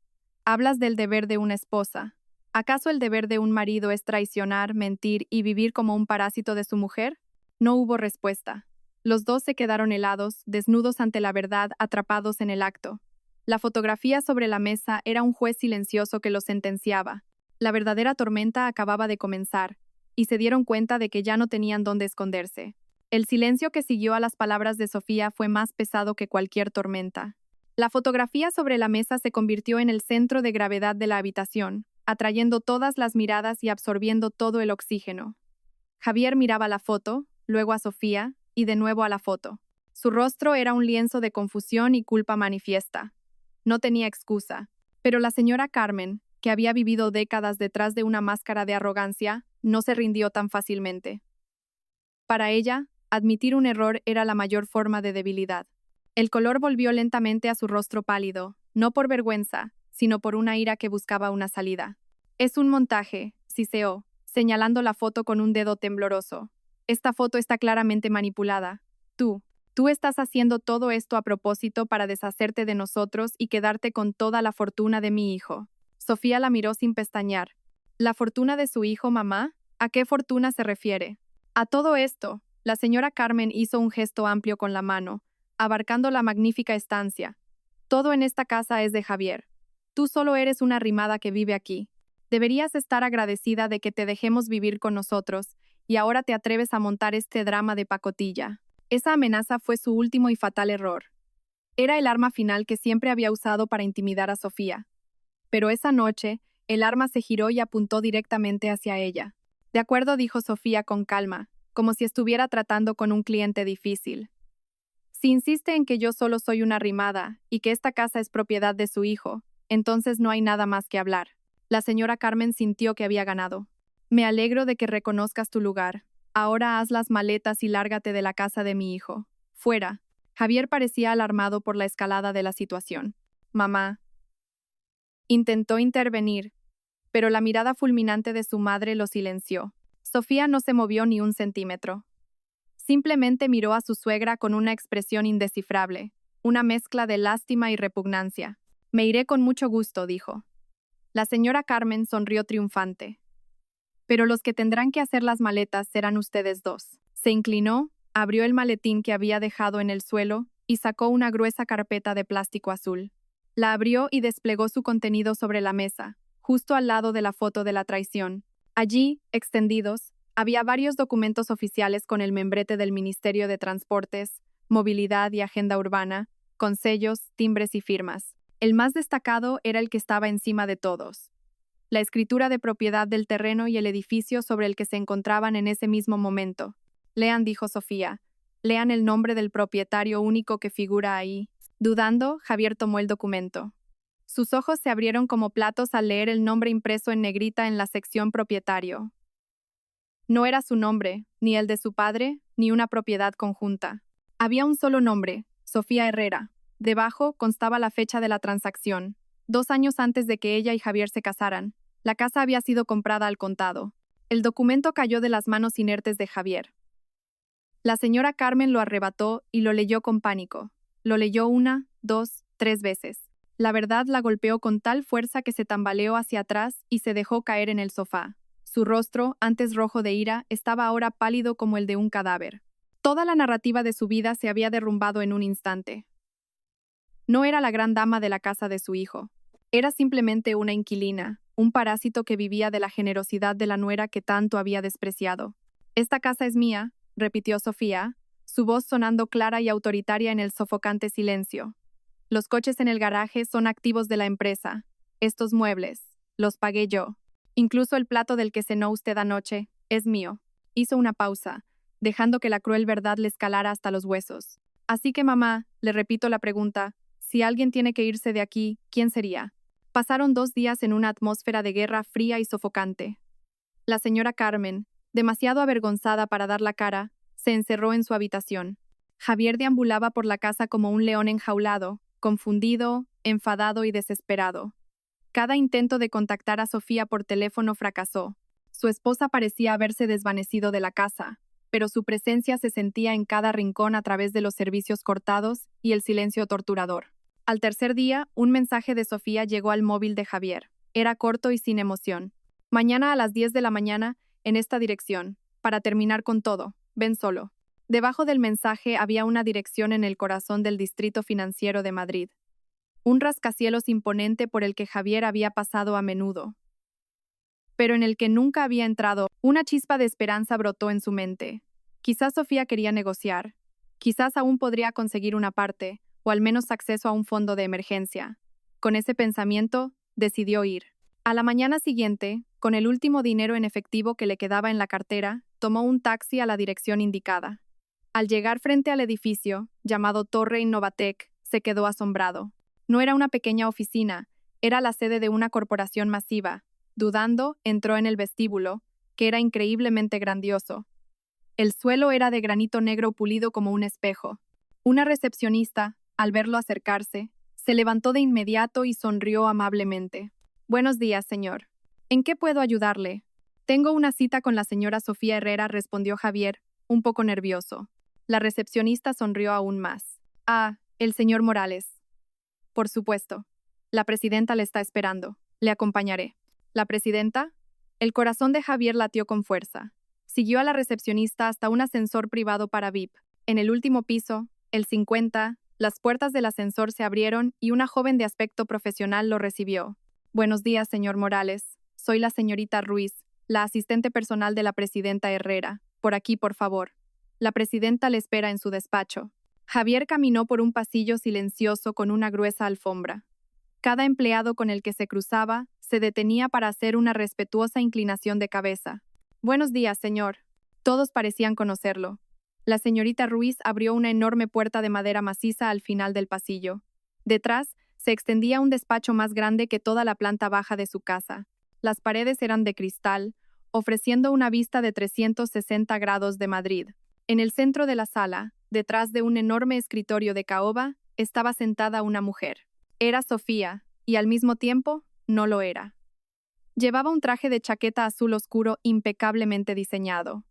[SPEAKER 1] Hablas del deber de una esposa. ¿Acaso el deber de un marido es traicionar, mentir y vivir como un parásito de su mujer? No hubo respuesta. Los dos se quedaron helados, desnudos ante la verdad, atrapados en el acto. La fotografía sobre la mesa era un juez silencioso que los sentenciaba. La verdadera tormenta acababa de comenzar, y se dieron cuenta de que ya no tenían dónde esconderse. El silencio que siguió a las palabras de Sofía fue más pesado que cualquier tormenta. La fotografía sobre la mesa se convirtió en el centro de gravedad de la habitación, atrayendo todas las miradas y absorbiendo todo el oxígeno. Javier miraba la foto, luego a Sofía, y de nuevo a la foto. Su rostro era un lienzo de confusión y culpa manifiesta. No tenía excusa. Pero la señora Carmen, que había vivido décadas detrás de una máscara de arrogancia, no se rindió tan fácilmente. Para ella, admitir un error era la mayor forma de debilidad. El color volvió lentamente a su rostro pálido, no por vergüenza, sino por una ira que buscaba una salida. Es un montaje, siseó, señalando la foto con un dedo tembloroso. Esta foto está claramente manipulada. Tú estás haciendo todo esto a propósito para deshacerte de nosotros y quedarte con toda la fortuna de mi hijo. Sofía la miró sin pestañear. ¿La fortuna de su hijo, mamá? ¿A qué fortuna se refiere? A todo esto, la señora Carmen hizo un gesto amplio con la mano, abarcando la magnífica estancia. Todo en esta casa es de Javier. Tú solo eres una arrimada que vive aquí. Deberías estar agradecida de que te dejemos vivir con nosotros, y ahora te atreves a montar este drama de pacotilla. Esa amenaza fue su último y fatal error. Era el arma final que siempre había usado para intimidar a Sofía. Pero esa noche, el arma se giró y apuntó directamente hacia ella. De acuerdo, dijo Sofía con calma, como si estuviera tratando con un cliente difícil. Si insiste en que yo solo soy una arrimada y que esta casa es propiedad de su hijo, entonces no hay nada más que hablar. La señora Carmen sintió que había ganado. Me alegro de que reconozcas tu lugar. Ahora haz las maletas y lárgate de la casa de mi hijo. Fuera. Javier parecía alarmado por la escalada de la situación. Mamá. Intentó intervenir, pero la mirada fulminante de su madre lo silenció. Sofía no se movió ni un centímetro. Simplemente miró a su suegra con una expresión indescifrable, una mezcla de lástima y repugnancia. Me iré con mucho gusto, dijo. La señora Carmen sonrió triunfante. Pero los que tendrán que hacer las maletas serán ustedes dos. Se inclinó, abrió el maletín que había dejado en el suelo y sacó una gruesa carpeta de plástico azul. La abrió y desplegó su contenido sobre la mesa, justo al lado de la foto de la traición. Allí, extendidos, había varios documentos oficiales con el membrete del Ministerio de Transportes, Movilidad y Agenda Urbana, con sellos, timbres y firmas. El más destacado era el que estaba encima de todos: la escritura de propiedad del terreno y el edificio sobre el que se encontraban en ese mismo momento. Lean, dijo Sofía. Lean el nombre del propietario único que figura ahí. Dudando, Javier tomó el documento. Sus ojos se abrieron como platos al leer el nombre impreso en negrita en la sección propietario. No era su nombre, ni el de su padre, ni una propiedad conjunta. Había un solo nombre, Sofía Herrera. Debajo constaba la fecha de la transacción, 2 años antes de que ella y Javier se casaran. La casa había sido comprada al contado. El documento cayó de las manos inertes de Javier. La señora Carmen lo arrebató y lo leyó con pánico. Lo leyó 1, 2, 3 veces. La verdad la golpeó con tal fuerza que se tambaleó hacia atrás y se dejó caer en el sofá. Su rostro, antes rojo de ira, estaba ahora pálido como el de un cadáver. Toda la narrativa de su vida se había derrumbado en un instante. No era la gran dama de la casa de su hijo. Era simplemente una inquilina, un parásito que vivía de la generosidad de la nuera que tanto había despreciado. «Esta casa es mía», repitió Sofía, su voz sonando clara y autoritaria en el sofocante silencio. «Los coches en el garaje son activos de la empresa. Estos muebles, los pagué yo. Incluso el plato del que cenó usted anoche es mío». Hizo una pausa, dejando que la cruel verdad le escalara hasta los huesos. «Así que, mamá, le repito la pregunta, si alguien tiene que irse de aquí, ¿quién sería?» Pasaron 2 días en una atmósfera de guerra fría y sofocante. La señora Carmen, demasiado avergonzada para dar la cara, se encerró en su habitación. Javier deambulaba por la casa como un león enjaulado, confundido, enfadado y desesperado. Cada intento de contactar a Sofía por teléfono fracasó. Su esposa parecía haberse desvanecido de la casa, pero su presencia se sentía en cada rincón a través de los servicios cortados y el silencio torturador. Al tercer día, un mensaje de Sofía llegó al móvil de Javier. Era corto y sin emoción. «Mañana a las 10 de la mañana, en esta dirección. Para terminar con todo, ven solo». Debajo del mensaje había una dirección en el corazón del Distrito Financiero de Madrid. Un rascacielos imponente por el que Javier había pasado a menudo, pero en el que nunca había entrado. Una chispa de esperanza brotó en su mente. Quizás Sofía quería negociar. Quizás aún podría conseguir una parte, o al menos acceso a un fondo de emergencia. Con ese pensamiento, decidió ir. A la mañana siguiente, con el último dinero en efectivo que le quedaba en la cartera, tomó un taxi a la dirección indicada. Al llegar frente al edificio, llamado Torre Innovatec, se quedó asombrado. No era una pequeña oficina, era la sede de una corporación masiva. Dudando, entró en el vestíbulo, que era increíblemente grandioso. El suelo era de granito negro pulido como un espejo. Una recepcionista, al verlo acercarse, se levantó de inmediato y sonrió amablemente. «Buenos días, señor. ¿En qué puedo ayudarle?» «Tengo una cita con la señora Sofía Herrera», respondió Javier, un poco nervioso. La recepcionista sonrió aún más. «Ah, el señor Morales». «Por supuesto. La presidenta le está esperando. Le acompañaré». «¿La presidenta?» El corazón de Javier latió con fuerza. Siguió a la recepcionista hasta un ascensor privado para VIP. En el último piso, el 50, las puertas del ascensor se abrieron y una joven de aspecto profesional lo recibió. «Buenos días, señor Morales. Soy la señorita Ruiz, la asistente personal de la presidenta Herrera. Por aquí, por favor». La presidenta le espera en su despacho. Javier caminó por un pasillo silencioso con una gruesa alfombra. Cada empleado con el que se cruzaba se detenía para hacer una respetuosa inclinación de cabeza. «Buenos días, señor». Todos parecían conocerlo. La señorita Ruiz abrió una enorme puerta de madera maciza al final del pasillo. Detrás se extendía un despacho más grande que toda la planta baja de su casa. Las paredes eran de cristal, ofreciendo una vista de 360 grados de Madrid. En el centro de la sala, detrás de un enorme escritorio de caoba, estaba sentada una mujer. Era Sofía, y al mismo tiempo, no lo era. Llevaba un traje de chaqueta azul oscuro impecablemente diseñado.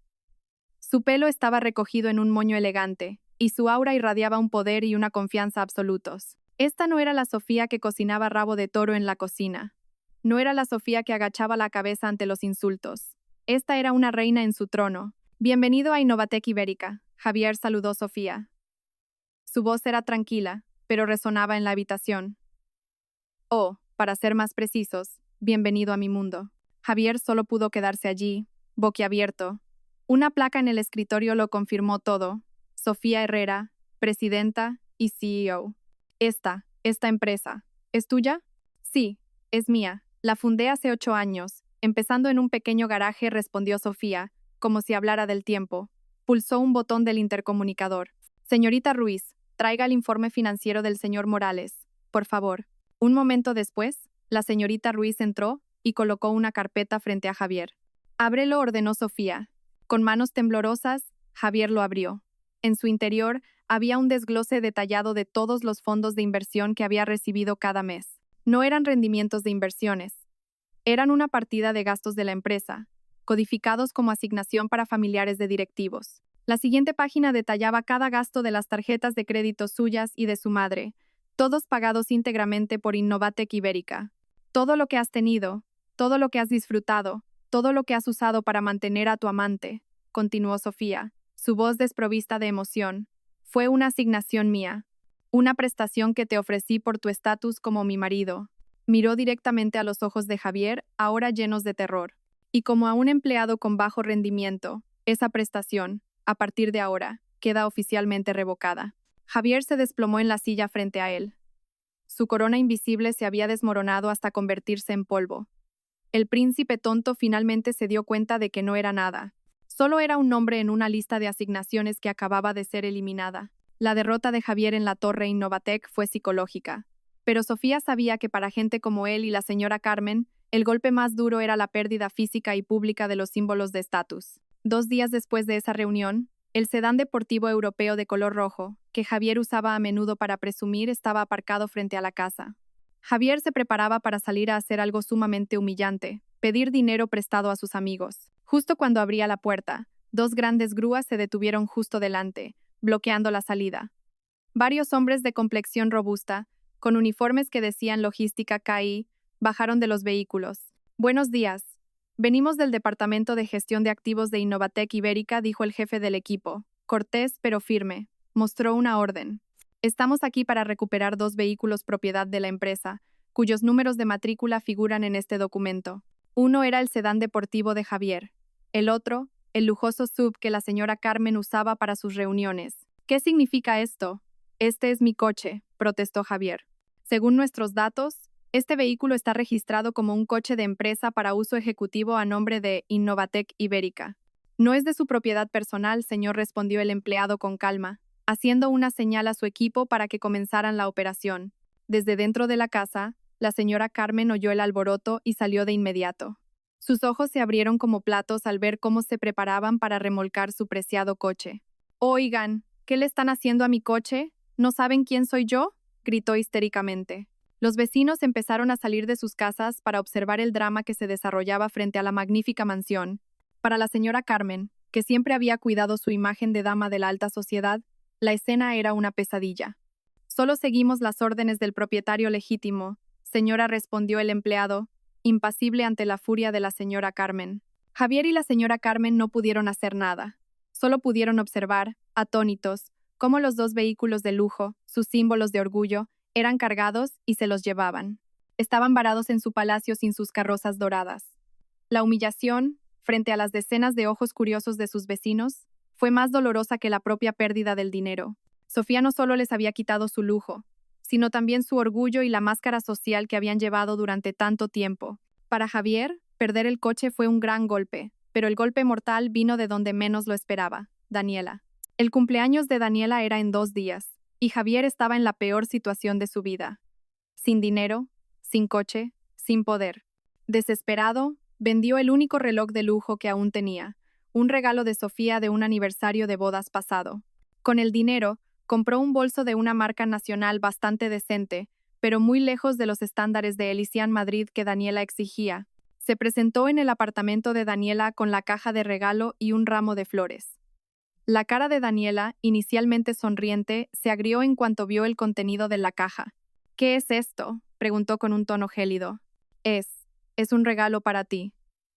[SPEAKER 1] Su pelo estaba recogido en un moño elegante, y su aura irradiaba un poder y una confianza absolutos. Esta no era la Sofía que cocinaba rabo de toro en la cocina. No era la Sofía que agachaba la cabeza ante los insultos. Esta era una reina en su trono. «Bienvenido a Innovatec Ibérica», Javier saludó Sofía. Su voz era tranquila, pero resonaba en la habitación. «Oh, para ser más precisos, bienvenido a mi mundo». Javier solo pudo quedarse allí, boquiabierto. Una placa en el escritorio lo confirmó todo. Sofía Herrera, presidenta y CEO. Esta empresa, ¿es tuya? Sí, es mía. La fundé hace 8 años. Empezando en un pequeño garaje, respondió Sofía, como si hablara del tiempo. Pulsó un botón del intercomunicador. «Señorita Ruiz, traiga el informe financiero del señor Morales, por favor». Un momento después, la señorita Ruiz entró y colocó una carpeta frente a Javier. «Ábrelo», ordenó Sofía. Con manos temblorosas, Javier lo abrió. En su interior había un desglose detallado de todos los fondos de inversión que había recibido cada mes. No eran rendimientos de inversiones. Eran una partida de gastos de la empresa, codificados como asignación para familiares de directivos. La siguiente página detallaba cada gasto de las tarjetas de crédito suyas y de su madre, todos pagados íntegramente por Innovatec Ibérica. Todo lo que has tenido, todo lo que has disfrutado, todo lo que has usado para mantener a tu amante, continuó Sofía, su voz desprovista de emoción. Fue una asignación mía, una prestación que te ofrecí por tu estatus como mi marido. Miró directamente a los ojos de Javier, ahora llenos de terror. Y como a un empleado con bajo rendimiento, esa prestación, a partir de ahora, queda oficialmente revocada. Javier se desplomó en la silla frente a él. Su corona invisible se había desmoronado hasta convertirse en polvo. El príncipe tonto finalmente se dio cuenta de que no era nada. Solo era un nombre en una lista de asignaciones que acababa de ser eliminada. La derrota de Javier en la Torre Innovatec fue psicológica. Pero Sofía sabía que para gente como él y la señora Carmen, el golpe más duro era la pérdida física y pública de los símbolos de estatus. 2 días después de esa reunión, el sedán deportivo europeo de color rojo, que Javier usaba a menudo para presumir, estaba aparcado frente a la casa. Javier se preparaba para salir a hacer algo sumamente humillante, pedir dinero prestado a sus amigos. Justo cuando abría la puerta, 2 grandes grúas se detuvieron justo delante, bloqueando la salida. Varios hombres de complexión robusta, con uniformes que decían Logística KI, bajaron de los vehículos. «Buenos días. Venimos del Departamento de Gestión de Activos de Innovatec Ibérica», dijo el jefe del equipo. Cortés pero firme. Mostró una orden. «Estamos aquí para recuperar 2 vehículos propiedad de la empresa, cuyos números de matrícula figuran en este documento. Uno era el sedán deportivo de Javier. El otro, el lujoso SUV que la señora Carmen usaba para sus reuniones. ¿Qué significa esto?» «Este es mi coche», protestó Javier. «Según nuestros datos, este vehículo está registrado como un coche de empresa para uso ejecutivo a nombre de Innovatec Ibérica». No es de su propiedad personal, señor, respondió el empleado con calma, haciendo una señal a su equipo para que comenzaran la operación. Desde dentro de la casa, la señora Carmen oyó el alboroto y salió de inmediato. Sus ojos se abrieron como platos al ver cómo se preparaban para remolcar su preciado coche. «Oigan, ¿qué le están haciendo a mi coche? ¿No saben quién soy yo?», gritó histéricamente. Los vecinos empezaron a salir de sus casas para observar el drama que se desarrollaba frente a la magnífica mansión. Para la señora Carmen, que siempre había cuidado su imagen de dama de la alta sociedad, la escena era una pesadilla. «Solo seguimos las órdenes del propietario legítimo», señora, respondió el empleado, impasible ante la furia de la señora Carmen. Javier y la señora Carmen no pudieron hacer nada. Solo pudieron observar, atónitos, cómo los dos vehículos de lujo, sus símbolos de orgullo, eran cargados y se los llevaban. Estaban varados en su palacio sin sus carrozas doradas. La humillación, frente a las decenas de ojos curiosos de sus vecinos, fue más dolorosa que la propia pérdida del dinero. Sofía no solo les había quitado su lujo, sino también su orgullo y la máscara social que habían llevado durante tanto tiempo. Para Javier, perder el coche fue un gran golpe, pero el golpe mortal vino de donde menos lo esperaba, Daniela. El cumpleaños de Daniela era en 2 días, y Javier estaba en la peor situación de su vida. Sin dinero, sin coche, sin poder. Desesperado, vendió el único reloj de lujo que aún tenía, un regalo de Sofía de un aniversario de bodas pasado. Con el dinero, compró un bolso de una marca nacional bastante decente, pero muy lejos de los estándares de Elysian Madrid que Daniela exigía. Se presentó en el apartamento de Daniela con la caja de regalo y un ramo de flores. La cara de Daniela, inicialmente sonriente, se agrió en cuanto vio el contenido de la caja. «¿Qué es esto?», preguntó con un tono gélido. Es un regalo para ti».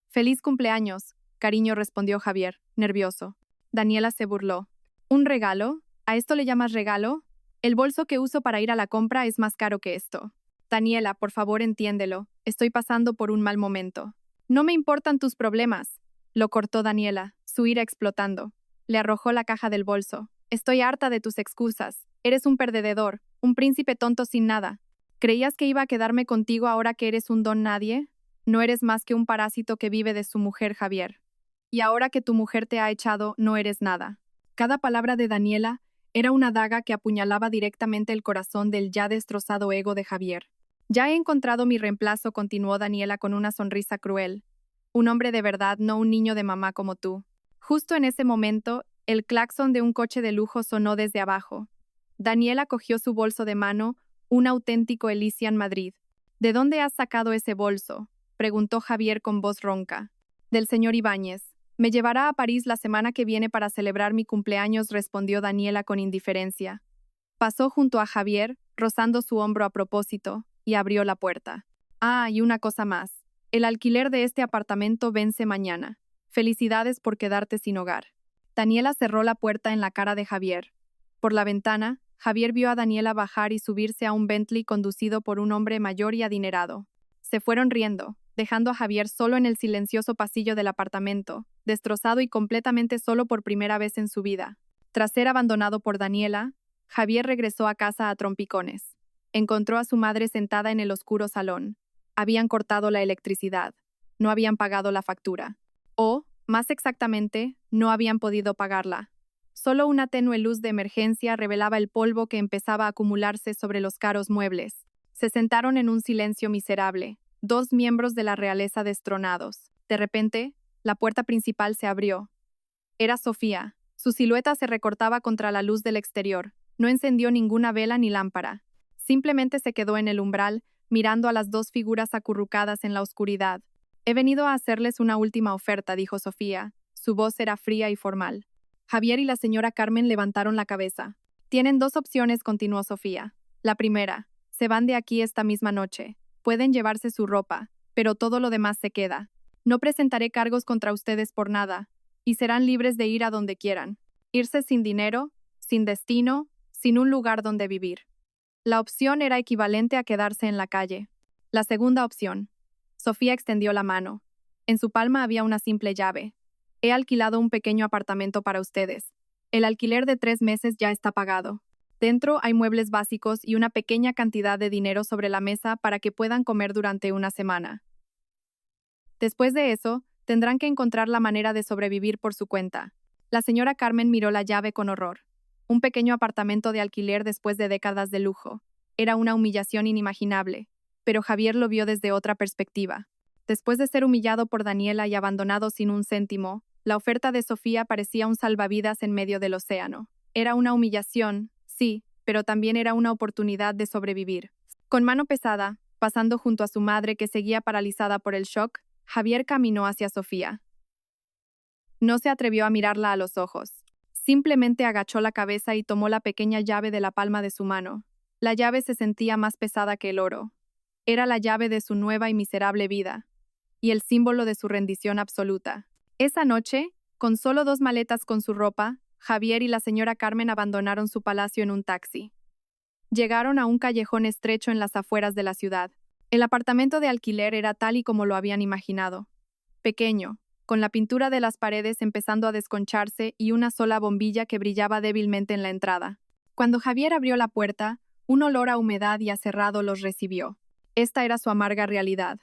[SPEAKER 1] «Feliz cumpleaños», cariño, respondió Javier, nervioso. Daniela se burló. «¿Un regalo? ¿A esto le llamas regalo? El bolso que uso para ir a la compra es más caro que esto». «Daniela, por favor, entiéndelo. Estoy pasando por un mal momento». «No me importan tus problemas», lo cortó Daniela, su ira explotando. Le arrojó la caja del bolso. «Estoy harta de tus excusas. Eres un perdedor, un príncipe tonto sin nada. ¿Creías que iba a quedarme contigo ahora que eres un don nadie? No eres más que un parásito que vive de su mujer, Javier. Y ahora que tu mujer te ha echado, no eres nada». Cada palabra de Daniela era una daga que apuñalaba directamente el corazón del ya destrozado ego de Javier. «Ya he encontrado mi reemplazo», continuó Daniela con una sonrisa cruel. «Un hombre de verdad, no un niño de mamá como tú». Justo en ese momento, el claxon de un coche de lujo sonó desde abajo. Daniela cogió su bolso de mano, un auténtico Elysian Madrid. «¿De dónde has sacado ese bolso?», preguntó Javier con voz ronca. «Del señor Ibáñez. Me llevará a París la semana que viene para celebrar mi cumpleaños», respondió Daniela con indiferencia. Pasó junto a Javier, rozando su hombro a propósito, y abrió la puerta. «Ah, y una cosa más. El alquiler de este apartamento vence mañana. Felicidades por quedarte sin hogar». Daniela cerró la puerta en la cara de Javier. Por la ventana, Javier vio a Daniela bajar y subirse a un Bentley conducido por un hombre mayor y adinerado. Se fueron riendo, dejando a Javier solo en el silencioso pasillo del apartamento, destrozado y completamente solo por primera vez en su vida. Tras ser abandonado por Daniela, Javier regresó a casa a trompicones. Encontró a su madre sentada en el oscuro salón. Habían cortado la electricidad. No habían pagado la factura. O, más exactamente, no habían podido pagarla. Solo una tenue luz de emergencia revelaba el polvo que empezaba a acumularse sobre los caros muebles. Se sentaron en un silencio miserable, 2 miembros de la realeza destronados. De repente, la puerta principal se abrió. Era Sofía. Su silueta se recortaba contra la luz del exterior. No encendió ninguna vela ni lámpara. Simplemente se quedó en el umbral, mirando a las 2 figuras acurrucadas en la oscuridad. «He venido a hacerles una última oferta», dijo Sofía. Su voz era fría y formal. Javier y la señora Carmen levantaron la cabeza. «Tienen 2 opciones», continuó Sofía. «La primera, se van de aquí esta misma noche. Pueden llevarse su ropa, pero todo lo demás se queda. No presentaré cargos contra ustedes por nada, y serán libres de ir a donde quieran. Irse sin dinero, sin destino, sin un lugar donde vivir». La opción era equivalente a quedarse en la calle. La segunda opción. Sofía extendió la mano. En su palma había una simple llave. «He alquilado un pequeño apartamento para ustedes. El alquiler de 3 meses ya está pagado. Dentro hay muebles básicos y una pequeña cantidad de dinero sobre la mesa para que puedan comer durante una semana». Después de eso, Tendrán que encontrar la manera de sobrevivir por su cuenta. La señora Carmen miró la llave con horror. Un pequeño apartamento de alquiler después de décadas de lujo. Era una humillación inimaginable, pero Javier lo vio desde otra perspectiva. Después de ser humillado por Daniela y abandonado sin un céntimo, la oferta de Sofía parecía un salvavidas en medio del océano. Era una humillación, sí, pero también era una oportunidad de sobrevivir. Con mano pesada, pasando junto a su madre que seguía paralizada por el shock, Javier caminó hacia Sofía. No se atrevió a mirarla a los ojos. Simplemente agachó la cabeza y tomó la pequeña llave de la palma de su mano. La llave se sentía más pesada que el oro. Era la llave de su nueva y miserable vida, y el símbolo de su rendición absoluta. Esa noche, con solo 2 maletas con su ropa, Javier y la señora Carmen abandonaron su palacio en un taxi. Llegaron a un callejón estrecho en las afueras de la ciudad. El apartamento de alquiler era tal y como lo habían imaginado. Pequeño, con la pintura de las paredes empezando a desconcharse y una sola bombilla que brillaba débilmente en la entrada. Cuando Javier abrió la puerta, un olor a humedad y a cerrado los recibió. Esta era su amarga realidad.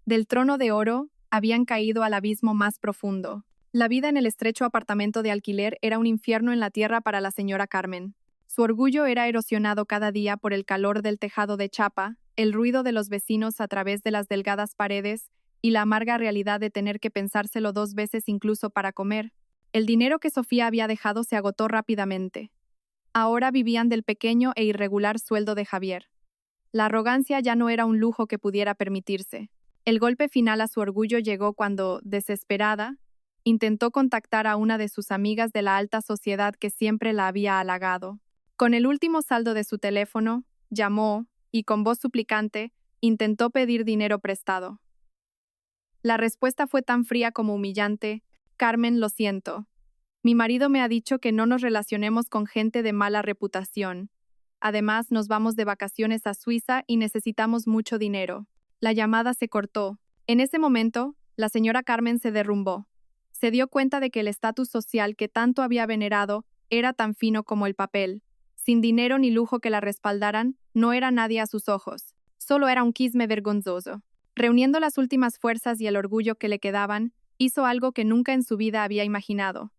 [SPEAKER 1] Del trono de oro, habían caído al abismo más profundo. La vida en el estrecho apartamento de alquiler era un infierno en la tierra para la señora Carmen. Su orgullo era erosionado cada día por el calor del tejado de chapa, el ruido de los vecinos a través de las delgadas paredes y la amarga realidad de tener que pensárselo 2 veces incluso para comer. El dinero que Sofía había dejado se agotó rápidamente. Ahora vivían del pequeño e irregular sueldo de Javier. La arrogancia ya no era un lujo que pudiera permitirse. El golpe final a su orgullo llegó cuando, desesperada, intentó contactar a una de sus amigas de la alta sociedad que siempre la había halagado. Con el último saldo de su teléfono, llamó y, con voz suplicante, intentó pedir dinero prestado. La respuesta fue tan fría como humillante. Carmen, lo siento. Mi marido me ha dicho que no nos relacionemos con gente de mala reputación. Además, nos vamos de vacaciones a Suiza y necesitamos mucho dinero. La llamada se cortó. En ese momento, la señora Carmen se derrumbó. Se dio cuenta de que el estatus social que tanto había venerado era tan fino como el papel. Sin dinero ni lujo que la respaldaran, no era nadie a sus ojos. Solo era un quisme vergonzoso. Reuniendo las últimas fuerzas y el orgullo que le quedaban, hizo algo que nunca en su vida había imaginado.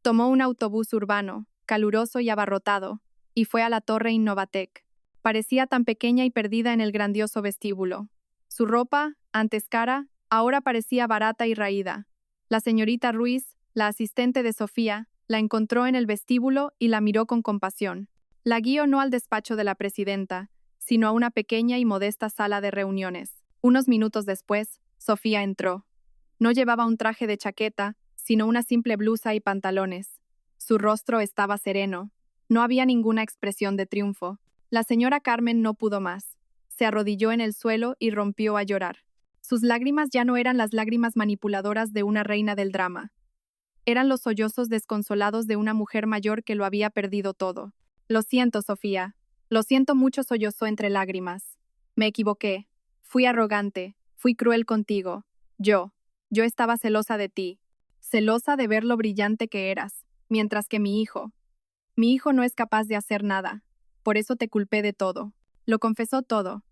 [SPEAKER 1] Tomó un autobús urbano, caluroso y abarrotado, y fue a la Torre Innovatec. Parecía tan pequeña y perdida en el grandioso vestíbulo. Su ropa, antes cara, ahora parecía barata y raída. La señorita Ruiz, la asistente de Sofía, la encontró en el vestíbulo y la miró con compasión. La guió no al despacho de la presidenta, sino a una pequeña y modesta sala de reuniones. Unos minutos después, Sofía entró. No llevaba un traje de chaqueta, sino una simple blusa y pantalones. Su rostro estaba sereno. No había ninguna expresión de triunfo. La señora Carmen no pudo más. Se arrodilló en el suelo y rompió a llorar. Sus lágrimas ya no eran las lágrimas manipuladoras de una reina del drama. Eran los sollozos desconsolados de una mujer mayor que lo había perdido todo. Lo siento, Sofía. Lo siento mucho, sollozó entre lágrimas. Me equivoqué. Fui arrogante. Fui cruel contigo. Yo estaba celosa de ti. Celosa de ver lo brillante que eras. Mientras que mi hijo no es capaz de hacer nada. Por eso te culpé de todo. Lo confesó todo.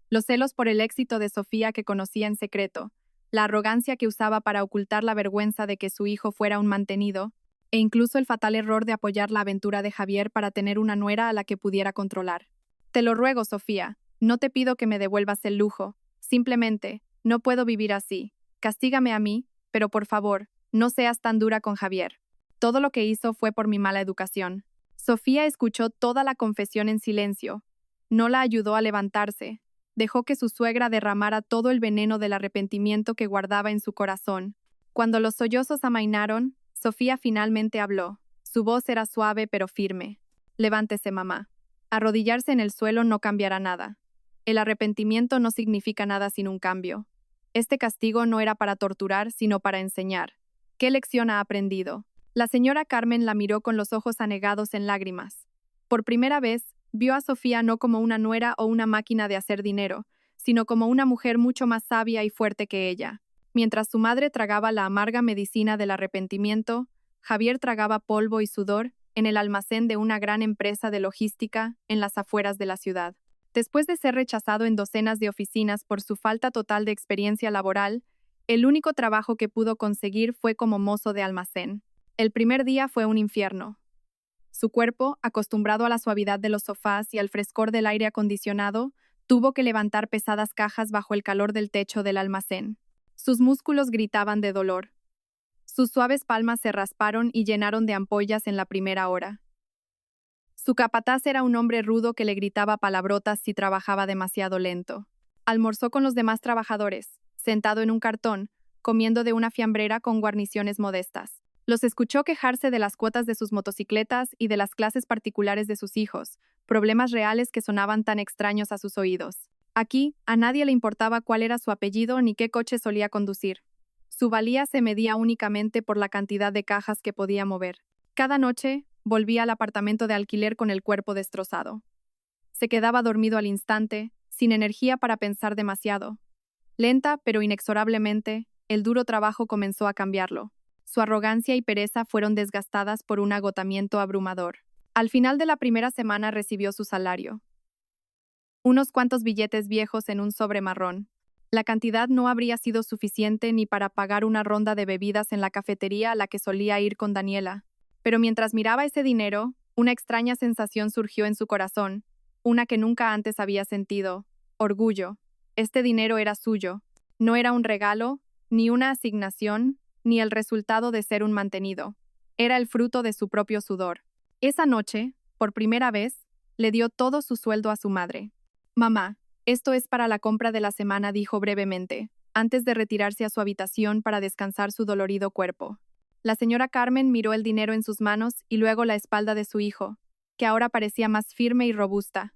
[SPEAKER 1] Los celos por el éxito de Sofía que conocía en secreto, la arrogancia que usaba para ocultar la vergüenza de que su hijo fuera un mantenido, e incluso el fatal error de apoyar la aventura de Javier para tener una nuera a la que pudiera controlar. Te lo ruego, Sofía, no te pido que me devuelvas el lujo. Simplemente, no puedo vivir así. Castígame a mí, pero por favor, no seas tan dura con Javier. Todo lo que hizo fue por mi mala educación. Sofía escuchó toda la confesión en silencio. No la ayudó a levantarse. Dejó que su suegra derramara todo el veneno del arrepentimiento que guardaba en su corazón. Cuando los sollozos amainaron, Sofía finalmente habló. Su voz era suave pero firme. Levántese, mamá. Arrodillarse en el suelo no cambiará nada. El arrepentimiento no significa nada sin un cambio. Este castigo no era para torturar, sino para enseñar. ¿Qué lección ha aprendido? La señora Carmen la miró con los ojos anegados en lágrimas. Por primera vez, vio a Sofía no como una nuera o una máquina de hacer dinero, sino como una mujer mucho más sabia y fuerte que ella. Mientras su madre tragaba la amarga medicina del arrepentimiento, Javier tragaba polvo y sudor en el almacén de una gran empresa de logística en las afueras de la ciudad. Después de ser rechazado en docenas de oficinas por su falta total de experiencia laboral, El único trabajo que pudo conseguir fue como mozo de almacén. El primer día fue un infierno. Su cuerpo, acostumbrado a la suavidad de los sofás y al frescor del aire acondicionado, tuvo que levantar pesadas cajas bajo el calor del techo del almacén. Sus músculos gritaban de dolor. Sus suaves palmas se rasparon y llenaron de ampollas en la primera hora. Su capataz era un hombre rudo que le gritaba palabrotas si trabajaba demasiado lento. Almorzó con los demás trabajadores, sentado en un cartón, comiendo de una fiambrera con guarniciones modestas. Los escuchó quejarse de las cuotas de sus motocicletas y de las clases particulares de sus hijos, problemas reales que sonaban tan extraños a sus oídos. Aquí, a nadie le importaba cuál era su apellido ni qué coche solía conducir. Su valía se medía únicamente por la cantidad de cajas que podía mover. Cada noche, volvía al apartamento de alquiler con el cuerpo destrozado. Se quedaba dormido al instante, sin energía para pensar demasiado. Lenta, pero inexorablemente, el duro trabajo comenzó a cambiarlo. Su arrogancia y pereza fueron desgastadas por un agotamiento abrumador. Al final de la primera semana recibió su salario. Unos cuantos billetes viejos en un sobre marrón. La cantidad no habría sido suficiente ni para pagar una ronda de bebidas en la cafetería a la que solía ir con Daniela. Pero mientras miraba ese dinero, una extraña sensación surgió en su corazón, una que nunca antes había sentido: orgullo. Este dinero era suyo. No era un regalo, ni una asignación, ni el resultado de ser un mantenido. Era el fruto de su propio sudor. Esa noche, por primera vez, le dio todo su sueldo a su madre. «Mamá, esto es para la compra de la semana», dijo brevemente, antes de retirarse a su habitación para descansar su dolorido cuerpo. La señora Carmen miró el dinero en sus manos y luego la espalda de su hijo, que ahora parecía más firme y robusta.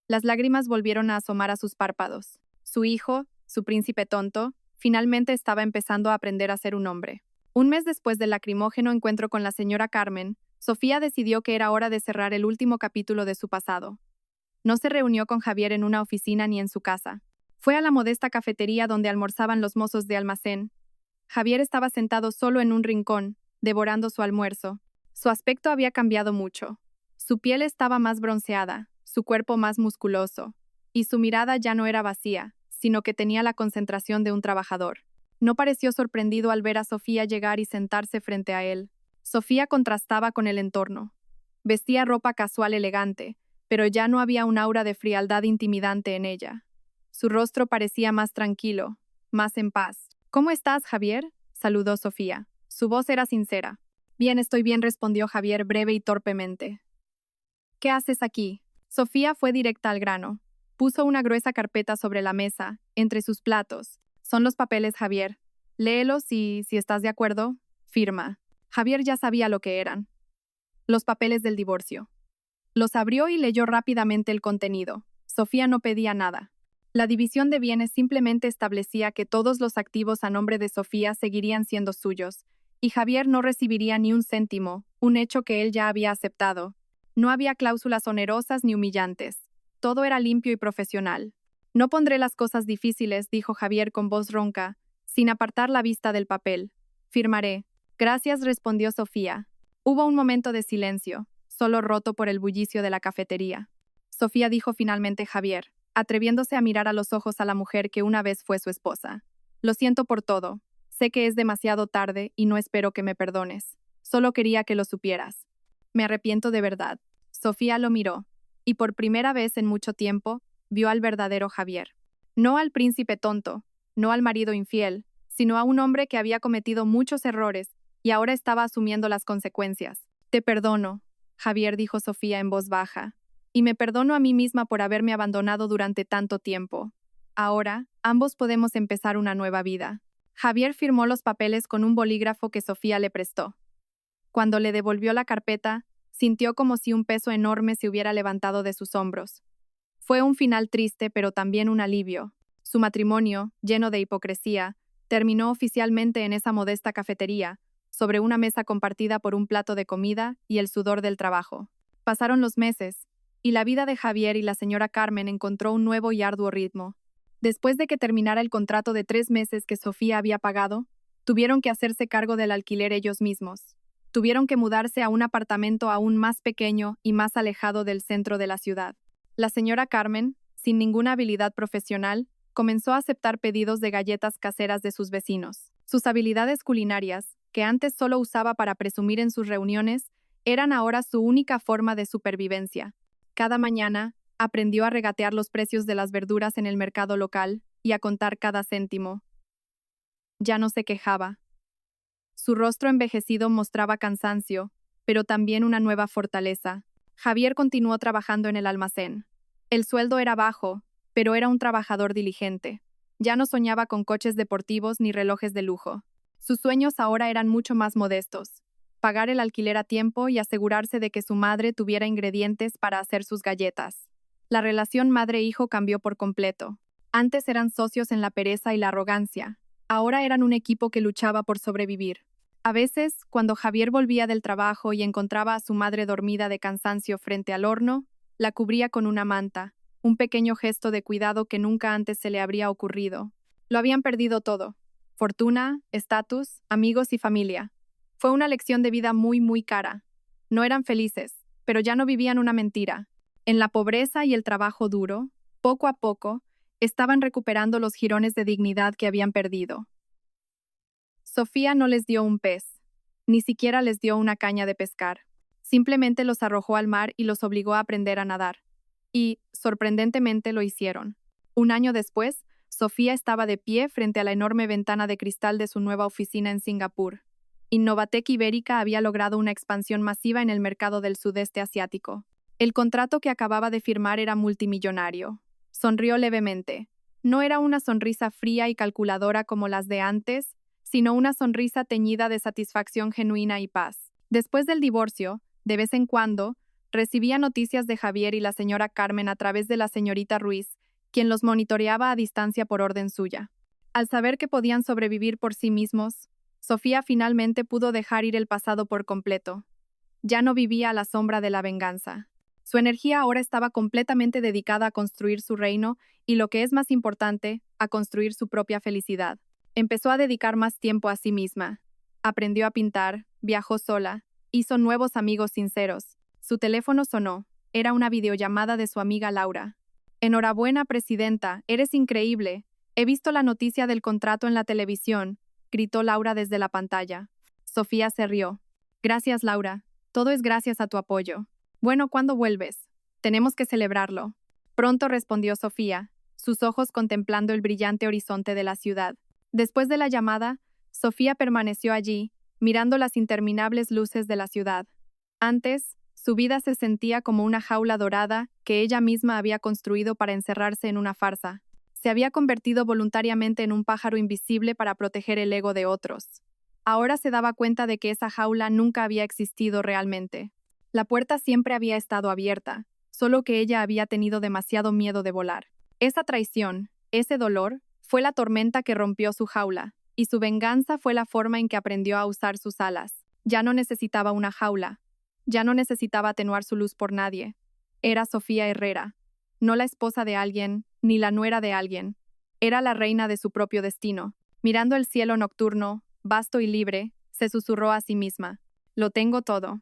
[SPEAKER 1] Las lágrimas volvieron a asomar a sus párpados. Su hijo, su príncipe tonto, finalmente estaba empezando a aprender a ser un hombre. Un mes después del lacrimógeno encuentro con la señora Carmen, Sofía decidió que era hora de cerrar el último capítulo de su pasado. No se reunió con Javier en una oficina ni en su casa. Fue a la modesta cafetería donde almorzaban los mozos de almacén. Javier estaba sentado solo en un rincón, devorando su almuerzo. Su aspecto había cambiado mucho. Su piel estaba más bronceada, su cuerpo más musculoso, y su mirada ya no era vacía, sino que tenía la concentración de un trabajador. No pareció sorprendido al ver a Sofía llegar y sentarse frente a él. Sofía contrastaba con el entorno. Vestía ropa casual elegante, pero ya no había un aura de frialdad intimidante en ella. Su rostro parecía más tranquilo, más en paz. «¿Cómo estás, Javier?», saludó Sofía. Su voz era sincera. «Bien, estoy bien», respondió Javier breve y torpemente. «¿Qué haces aquí?». Sofía fue directa al grano. Puso una gruesa carpeta sobre la mesa, entre sus platos. «Son los papeles, Javier. Léelos y, si estás de acuerdo, firma». Javier ya sabía lo que eran. Los papeles del divorcio. Los abrió y leyó rápidamente el contenido. Sofía no pedía nada. La división de bienes simplemente establecía que todos los activos a nombre de Sofía seguirían siendo suyos, y Javier no recibiría ni un céntimo, un hecho que él ya había aceptado. No había cláusulas onerosas ni humillantes. Todo era limpio y profesional. «No pondré las cosas difíciles», dijo Javier con voz ronca, sin apartar la vista del papel. «Firmaré». «Gracias», respondió Sofía. Hubo un momento de silencio, solo roto por el bullicio de la cafetería. «Sofía», dijo finalmente Javier, atreviéndose a mirar a los ojos a la mujer que una vez fue su esposa. «Lo siento por todo. Sé que es demasiado tarde y no espero que me perdones. Solo quería que lo supieras. Me arrepiento de verdad». Sofía lo miró, y por primera vez en mucho tiempo, vio al verdadero Javier. No al príncipe tonto, no al marido infiel, sino a un hombre que había cometido muchos errores y ahora estaba asumiendo las consecuencias. «Te perdono», Javier, dijo Sofía en voz baja, «y me perdono a mí misma por haberme abandonado durante tanto tiempo. Ahora, ambos podemos empezar una nueva vida». Javier firmó los papeles con un bolígrafo que Sofía le prestó. Cuando le devolvió la carpeta, sintió como si un peso enorme se hubiera levantado de sus hombros. Fue un final triste, pero también un alivio. Su matrimonio, lleno de hipocresía, terminó oficialmente en esa modesta cafetería, sobre una mesa compartida por un plato de comida y el sudor del trabajo. Pasaron los meses, y la vida de Javier y la señora Carmen encontró un nuevo y arduo ritmo. Después de que terminara el contrato de 3 meses que Sofía había pagado, tuvieron que hacerse cargo del alquiler ellos mismos. Tuvieron que mudarse a un apartamento aún más pequeño y más alejado del centro de la ciudad. La señora Carmen, sin ninguna habilidad profesional, comenzó a aceptar pedidos de galletas caseras de sus vecinos. Sus habilidades culinarias, que antes solo usaba para presumir en sus reuniones, eran ahora su única forma de supervivencia. Cada mañana, aprendió a regatear los precios de las verduras en el mercado local y a contar cada céntimo. Ya no se quejaba. Su rostro envejecido mostraba cansancio, pero también una nueva fortaleza. Javier continuó trabajando en el almacén. El sueldo era bajo, pero era un trabajador diligente. Ya no soñaba con coches deportivos ni relojes de lujo. Sus sueños ahora eran mucho más modestos: pagar el alquiler a tiempo y asegurarse de que su madre tuviera ingredientes para hacer sus galletas. La relación madre-hijo cambió por completo. Antes eran socios en la pereza y la arrogancia. Ahora eran un equipo que luchaba por sobrevivir. A veces, cuando Javier volvía del trabajo y encontraba a su madre dormida de cansancio frente al horno, la cubría con una manta, un pequeño gesto de cuidado que nunca antes se le habría ocurrido. Lo habían perdido todo: fortuna, estatus, amigos y familia. Fue una lección de vida muy cara. No eran felices, pero ya no vivían una mentira. En la pobreza y el trabajo duro, poco a poco, estaban recuperando los jirones de dignidad que habían perdido. Sofía no les dio un pez, ni siquiera les dio una caña de pescar. Simplemente los arrojó al mar y los obligó a aprender a nadar. Y, sorprendentemente, lo hicieron. Un año después, Sofía estaba de pie frente a la enorme ventana de cristal de su nueva oficina en Singapur. Innovatec Ibérica había logrado una expansión masiva en el mercado del sudeste asiático. El contrato que acababa de firmar era multimillonario. Sonrió levemente. No era una sonrisa fría y calculadora como las de antes, sino una sonrisa teñida de satisfacción genuina y paz. Después del divorcio, de vez en cuando, recibía noticias de Javier y la señora Carmen a través de la señorita Ruiz, quien los monitoreaba a distancia por orden suya. Al saber que podían sobrevivir por sí mismos, Sofía finalmente pudo dejar ir el pasado por completo. Ya no vivía a la sombra de la venganza. Su energía ahora estaba completamente dedicada a construir su reino y, lo que es más importante, a construir su propia felicidad. Empezó a dedicar más tiempo a sí misma. Aprendió a pintar, viajó sola, hizo nuevos amigos sinceros. Su teléfono sonó. Era una videollamada de su amiga Laura. «Enhorabuena, presidenta, eres increíble. He visto la noticia del contrato en la televisión», gritó Laura desde la pantalla. Sofía se rió. «Gracias, Laura. Todo es gracias a tu apoyo. Bueno, ¿cuándo vuelves? Tenemos que celebrarlo». «Pronto», respondió Sofía, sus ojos contemplando el brillante horizonte de la ciudad. Después de la llamada, Sofía permaneció allí, mirando las interminables luces de la ciudad. Antes, su vida se sentía como una jaula dorada que ella misma había construido para encerrarse en una farsa. Se había convertido voluntariamente en un pájaro invisible para proteger el ego de otros. Ahora se daba cuenta de que esa jaula nunca había existido realmente. La puerta siempre había estado abierta, solo que ella había tenido demasiado miedo de volar. Esa traición, ese dolor, fue la tormenta que rompió su jaula, y su venganza fue la forma en que aprendió a usar sus alas. Ya no necesitaba una jaula. Ya no necesitaba atenuar su luz por nadie. Era Sofía Herrera, no la esposa de alguien, ni la nuera de alguien. Era la reina de su propio destino. Mirando el cielo nocturno, vasto y libre, se susurró a sí misma: «Lo tengo todo.